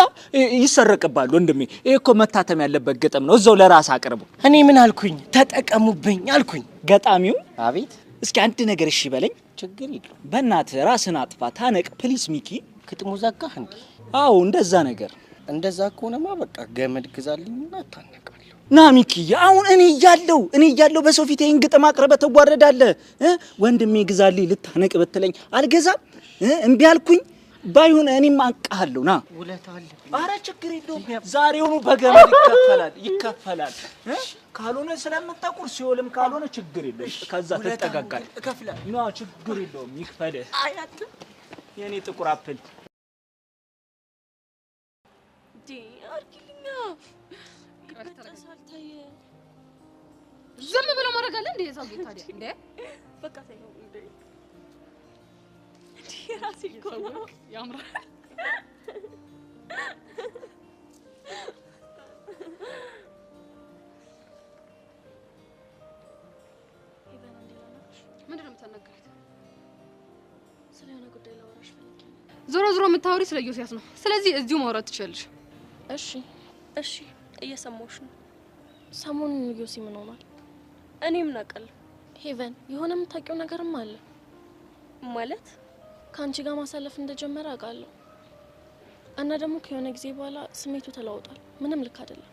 ይሰረቅባል ወንድሜ። ይሄ እኮ መታተም ያለበት ግጥም ነው። እዛው ለራስ አቅርቡ። እኔ ምን አልኩኝ? ተጠቀሙብኝ አልኩኝ። ገጣሚው አቤት። እስኪ አንድ ነገር እሺ በለኝ። ችግር የለውም። በእናትህ ራስን አጥፋ ታነቅ ፕሊስ ሚኪ። ግጥሙ ዘጋህ እንዴ? አዎ እንደዛ ነገር። እንደዛ ከሆነማ በቃ ገመድ ግዛልኝና ታነቃለሁ። ና ሚኪ አሁን እኔ እያለሁ በሰው ፊት ይሄን ግጥም አቅርበህ ትዋረዳለህ። ወንድሜ ግዛልኝ ልታነቅ ብትለኝ አልገዛም። እምቢ አልኩኝ። ባይሆን እኔም አንቃለሁ። ና ውለታ አለ። አረ ችግር የለውም። ዛሬውኑ በገመድ ይከፈላል። ካልሆነ ስለምታቁር ሲኦልም ካልሆነ ችግር የለውም። ከዛ ተጠጋጋል እከፍላለሁ። ና ችግር የለውም ይክፈልህ። አያት የኔ ጥቁር አፕል አርጊልኛ ይበጠሳል። ታየ ዝም ብሎ ማድረግ አለ እንዴ? የሰው ጌታ ታዲያ እንዴ በቃ ታየው እንዴ የራሴ እኮ ነው ያምራል። ምንድን ነው የምታናግሪት? ስለሆነ ጉዳይ ላወራሽ ፈልጌ ነው። ዞሮ የምታወሪ ስለ ዮሲያስ ነው። ስለዚህ እዚሁ ማውራት ትችላለሽ። እሺ እየሰማሁሽ ነው። ሰሞኑን ዮሲ ምን ሆኗል? እኔ ምን አውቃለሁ? ሄቨን የሆነ የምታውቂው ነገርም አለ ማለት? ከአንቺ ጋር ማሳለፍ እንደጀመረ አውቃለሁ እና ደግሞ ከሆነ ጊዜ በኋላ ስሜቱ ተለውጧል። ምንም ልክ አይደለም።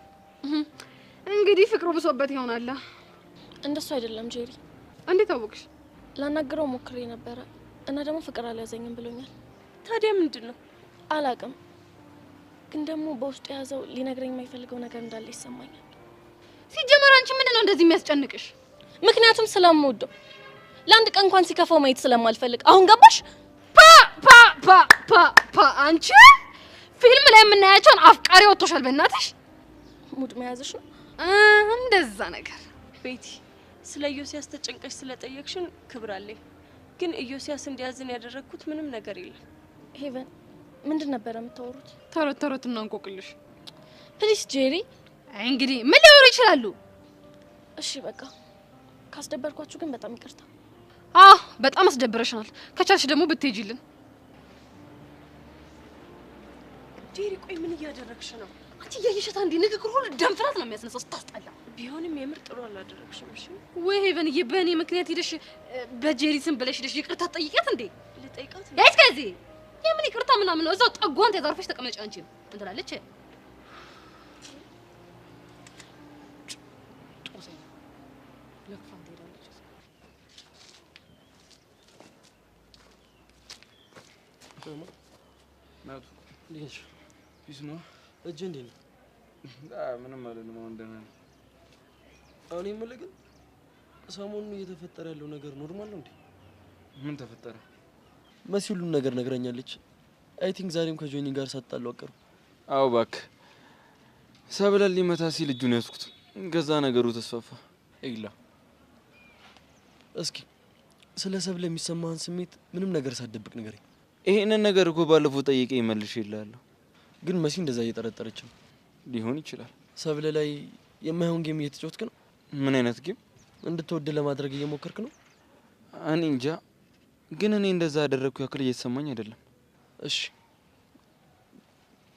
እንግዲህ ፍቅሩ ብሶበት ይሆናል። እንደሱ አይደለም ጄሪ። እንዴት አወቅሽ? ላናግረው ሞክሬ ነበረ እና ደግሞ ፍቅር አልያዘኝም ብሎኛል። ታዲያ ምንድን ነው? አላውቅም፣ ግን ደግሞ በውስጡ የያዘው ሊነግረኝ የማይፈልገው ነገር እንዳለ ይሰማኛል። ሲጀመር አንቺ ምንድን ነው እንደዚህ የሚያስጨንቅሽ? ምክንያቱም ስለምወደው ለአንድ ቀን እንኳን ሲከፋው ማየት ስለማልፈልግ። አሁን ገባሽ? አንቺ ፊልም ላይ የምናያቸውን አፍቃሪ ወጥቶሻል። በእናትሽ ሙድ መያዝሽ ነው እንደዛ ነገር። ቤቲ ስለ ኢዮስያስ ተጨንቀሽ ስለጠየቅሽን ክብር አለኝ፣ ግን ኢዮስያስ እንዲያዝን ያደረግኩት ምንም ነገር የለም። ሄቨን ምንድን ነበር የምታወሩት? ተረት እና እንቆቅልሽ። ፕሊስ ጄሪ። እንግዲህ ምን ሊያወሩ ይችላሉ? እሺ በቃ ካስደበርኳችሁ ግን በጣም ይቅርታ። በጣም አስደብረሽናል። ከቻልሽ ደግሞ ብትሄጂልን። ጄሪ ቆይ ምን እያደረግሽ ነው? አንቺ እያየሻት አንዴ ንግግር ሁሉ ደም ፍላት ነው የሚያስነሳው። ስታስጠላ። ቢሆንም የምር ጥሩ አላደረግሽም። እሺ ወይ ሄቨንዬ፣ በእኔ ምክንያት ሄደሽ በጄሪ ስም ብለሽ ሄደሽ ይቅርታ ጠይቂያት እንዴ? ልጠይቃት? ያይስ ከዚህ የምን ይቅርታ ምናምን ነው? እዛው ጠጓን ተዛርፈሽ ተቀመጪ። አንቺ ምን ትላለች? ጨርሰኝ ለክፋን ትሄዳለች። ናቱ ልጅ ፊስ ነው እጅ እንዴ ነው? ምንም ማለት ነው እንደና አሁን የምልህ ግን ሰሞኑን እየተፈጠረ ያለው ነገር ኖርማል ነው እንዴ? ምን ተፈጠረ? መሲ ሁሉን ነገር ነግራኛለች። አይ ቲንክ ዛሬም ከጆኒ ጋር ሳጣሉ አቀሩ። አዎ እባክህ ሰብለን ሊመታ ሲል እጁን ያዝኩት። ከዛ ነገሩ ተስፋፋ። ይላ እስኪ ስለ ሰብለ የሚሰማህን ስሜት ምንም ነገር ሳትደብቅ ንገረኝ። ይሄንን ነገር እኮ ባለፈው ጠይቄ ይመልሽ ይላለሁ። ግን መሲ እንደዛ እየጠረጠረች ነው። ሊሆን ይችላል። ሰብለ ላይ የማይሆን ጌም እየተጫወትክ ነው። ምን አይነት ጌም? እንድትወድ ለማድረግ እየሞከርክ ነው። እኔ እንጃ፣ ግን እኔ እንደዛ ያደረግኩ ያክል እየተሰማኝ አይደለም። እሺ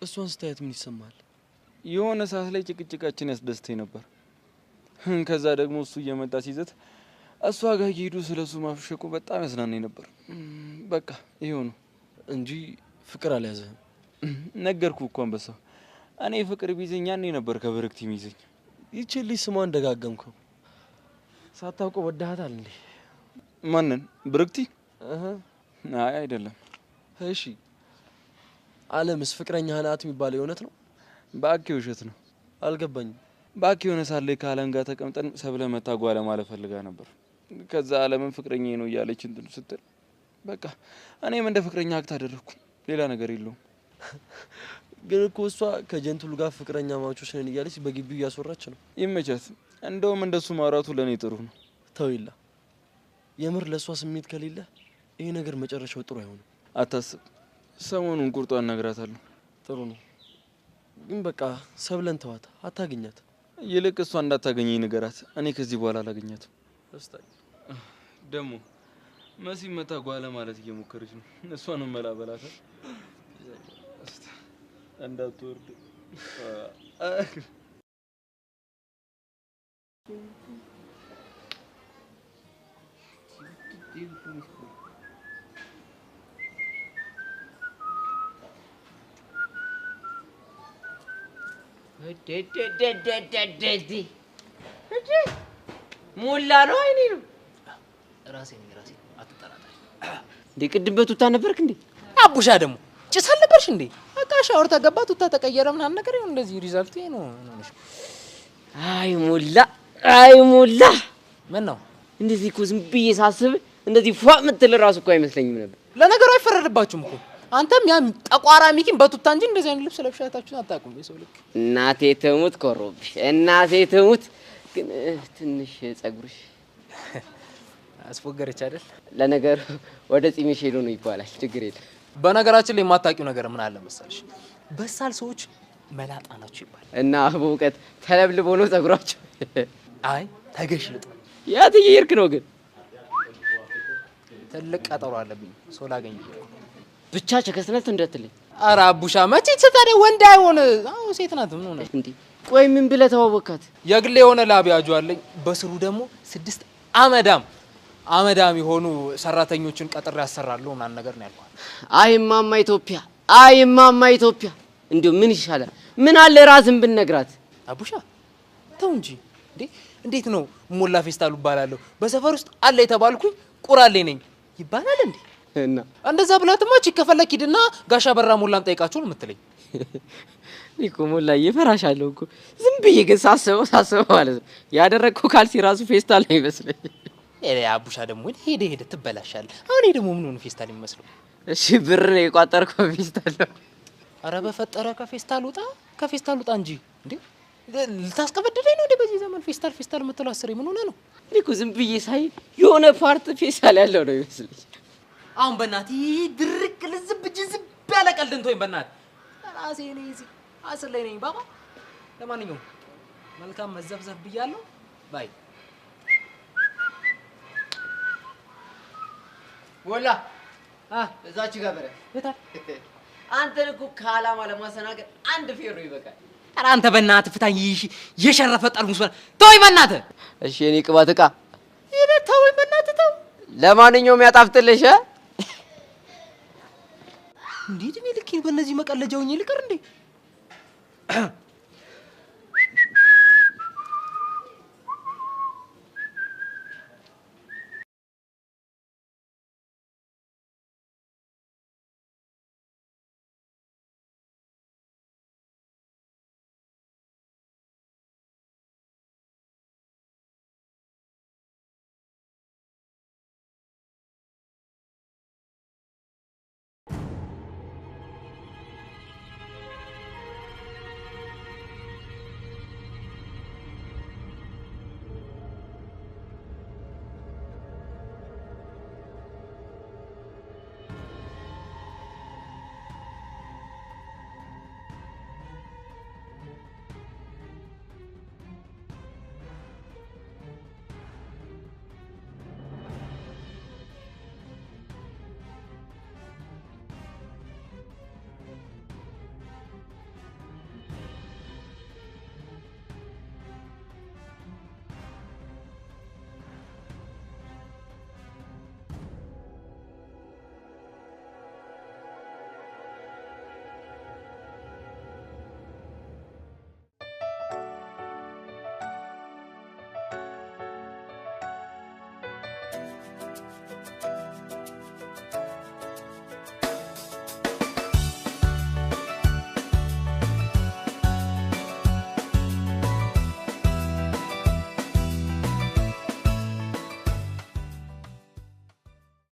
እሷን ስታያት ምን ይሰማል? የሆነ ሰዓት ላይ ጭቅጭቃችን ያስደስተኝ ነበር። ከዛ ደግሞ እሱ እየመጣ ሲዘት እሷ ጋር እየሄዱ ስለሱ ማፍሸቁ በጣም ያዝናናኝ ነበር። በቃ ይሄው ነው እንጂ ፍቅር አልያዘህም። ነገርኩ እኮ አንበሳው። እኔ ፍቅር ቢይዘኝ ያኔ ነበር ከብርክቲ የሚይዘኝ። ይቺ ልጅ ስሟን ደጋገምከው። ሳታውቀው ወዳሃታል እንዴ? ማንን? ብርክቲ? አይ አይደለም። እሺ አለምስ ፍቅረኛህ ናት የሚባለው የእውነት ነው? ባኪ ውሸት ነው። አልገባኝም። ባኪ የሆነ ሳለ ከአለም ጋር ተቀምጠን ሰብለ መታጓ ለማለት ፈልጋ ነበር። ከዛ አለምን ፍቅረኛዬ ነው እያለች እንትን ስትል በቃ እኔም እንደ ፍቅረኛ አክት አደረኩ። ሌላ ነገር የለውም። ግን እኮ እሷ ከጀንትሉ ጋር ፍቅረኛ ማቾች ነን እያለች በግቢው እያስወራች ነው። ይመቻት። እንደውም እንደሱ ማውራቱ ለኔ ጥሩ ነው። ተውይላ። የምር ለእሷ ስሜት ከሌለ ይሄ ነገር መጨረሻው ጥሩ አይሆንም። አታስብ፣ ሰሞኑን ቁርጧን እነግራታለሁ። ጥሩ ነው። ግን በቃ ሰብለን ተዋት፣ አታገኛት። ይልቅ እሷ እንዳታገኘኝ ንገራት። እኔ ከዚህ በኋላ አላገኛትም። እስታይ ደግሞ መሲ መታ ጓለ ማለት እየሞከረች ነው። እሷንም መላበላታል እንዳትወርድ። ሞላ ነው አይኔ ነው ራሴ አትጠራጠሪ። እንዴ ቅድም በቱታ ነበርክ እንዴ? አቡሻ ደግሞ ጭስ አልነበርሽ እንዴ? በቃ ሻወር ተገባ ቱታ ተቀየረ ምናምን ነገር ይሁን እንደዚህ ሪዛልቱ ይሄ ነው። አይ ሞላ ምን ነው እንደዚህ እኮ ዝም ብዬ ሳስብ እንደዚህ ፏ ምትል ራሱ እኮ አይመስለኝም ነበር። ለነገሩ አይፈረድባችሁም እኮ አንተም ያ ጠቋራ ሚኪን በቱታ እንጂ እንደዚህ አይነት ልብስ ለብሻታችሁን አታውቁም። የሰው ልክ እናቴ ትሙት ኮሮብሽ፣ እናቴ ትሙት። ግን ትንሽ ጸጉርሽ አስፎገረች አይደል? ለነገሩ ወደ ጺምሽ ሄዶ ነው ይባላል። ችግር የለም። በነገራችን ላይ የማታውቂው ነገር ምን አለ መሰልሽ? በሳል ሰዎች መላጣ ናቸው ይባላል። እና በእውቀት ተለብልቦ ነው ጸጉራቸው። አይ ተገሽልጥ። የት እየሄድክ ነው ግን? ትልቅ ቀጠሮ አለብኝ። ሰው ላገኝ ብቻ ቸከስነት እንዳትለኝ። ኧረ አቡሻ መቼ ታዲያ ወንድ አይሆን? አዎ ሴት ናት። ምን ሆነ እንዴ? ቆይ ምን ብለህ ተዋወካት? የግሌ የሆነ ላቢያጁ አለኝ። በስሩ ደግሞ 6 አመዳም የሆኑ ሰራተኞችን ቀጥሬ ያሰራለሁ ምናምን ነገር ነው ያልኳት። አይ ማማ ኢትዮጵያ፣ አይ ማማ ኢትዮጵያ። እንዴው ምን ይሻላል? ምን አለ ራስን ብንነግራት? አቡሻ ተው እንጂ እንዴ! እንዴት ነው ሞላ ፌስታሉ እባላለሁ በሰፈር ውስጥ አለ የተባልኩኝ ቁራሌ ነኝ ይባላል እንዴ? እና እንደዛ ብላትማ ከፈለክ ሂድና ጋሻ በራ ሞላን ጠይቃቸው ነው የምትለኝ። እኮ ሞላ እየፈራሻለሁ እኮ ዝም ብዬ ግን ሳስበው ማለት ነው ያደረግኩ ካልሲ ራሱ ፌስታል ነው ይመስለኝ። አቡሻ ደግሞ ሄደ ትበላሻለህ። አሁን ደግሞ ምን ሆነ ፌስታል የሚመስለው? እሺ ብር ነው የቋጠርከው ፌስታል ነው። አረ በፈጠረ ከፌስታል ውጣ እንጂ እንዴ! ልታስቀበድደኝ ነው እንዴ? በዚህ ዘመን ፌስታል የምትለው አስሬ ምን ሆነ ነው? እኔ እኮ ዝም ብዬ ሳይ የሆነ ፓርት ፌስታል ያለው ነው ይመስለኝ። አሁን በእናትህ ድርቅ ልዝብ ጅዝብ ያለ ቀልድ እንተወኝ በእናትህ። ራሴ ነኝ እዚህ አስር ላይ ነኝ ባባ። ለማንኛውም መልካም መዘፍዘፍ ብያለሁ። ባይ ሞላ እዛች ጋር በረ አንተን እኮ ከዓላማ ለማሰናገድ አንድ ፌሮ ይበቃል። ኧረ አንተ በእናትህ ፍታኝ። የሸረፈ ጠርሙስ በላ ተወኝ በእናትህ። እሺ እኔ ቅባት ዕቃ ተወኝ በእናትህ ተው። ለማንኛውም ያጣፍጥልሽ። እንዴት እኔ ልክ በእነዚህ መቀለጃውኝ ልቀር እንዴ?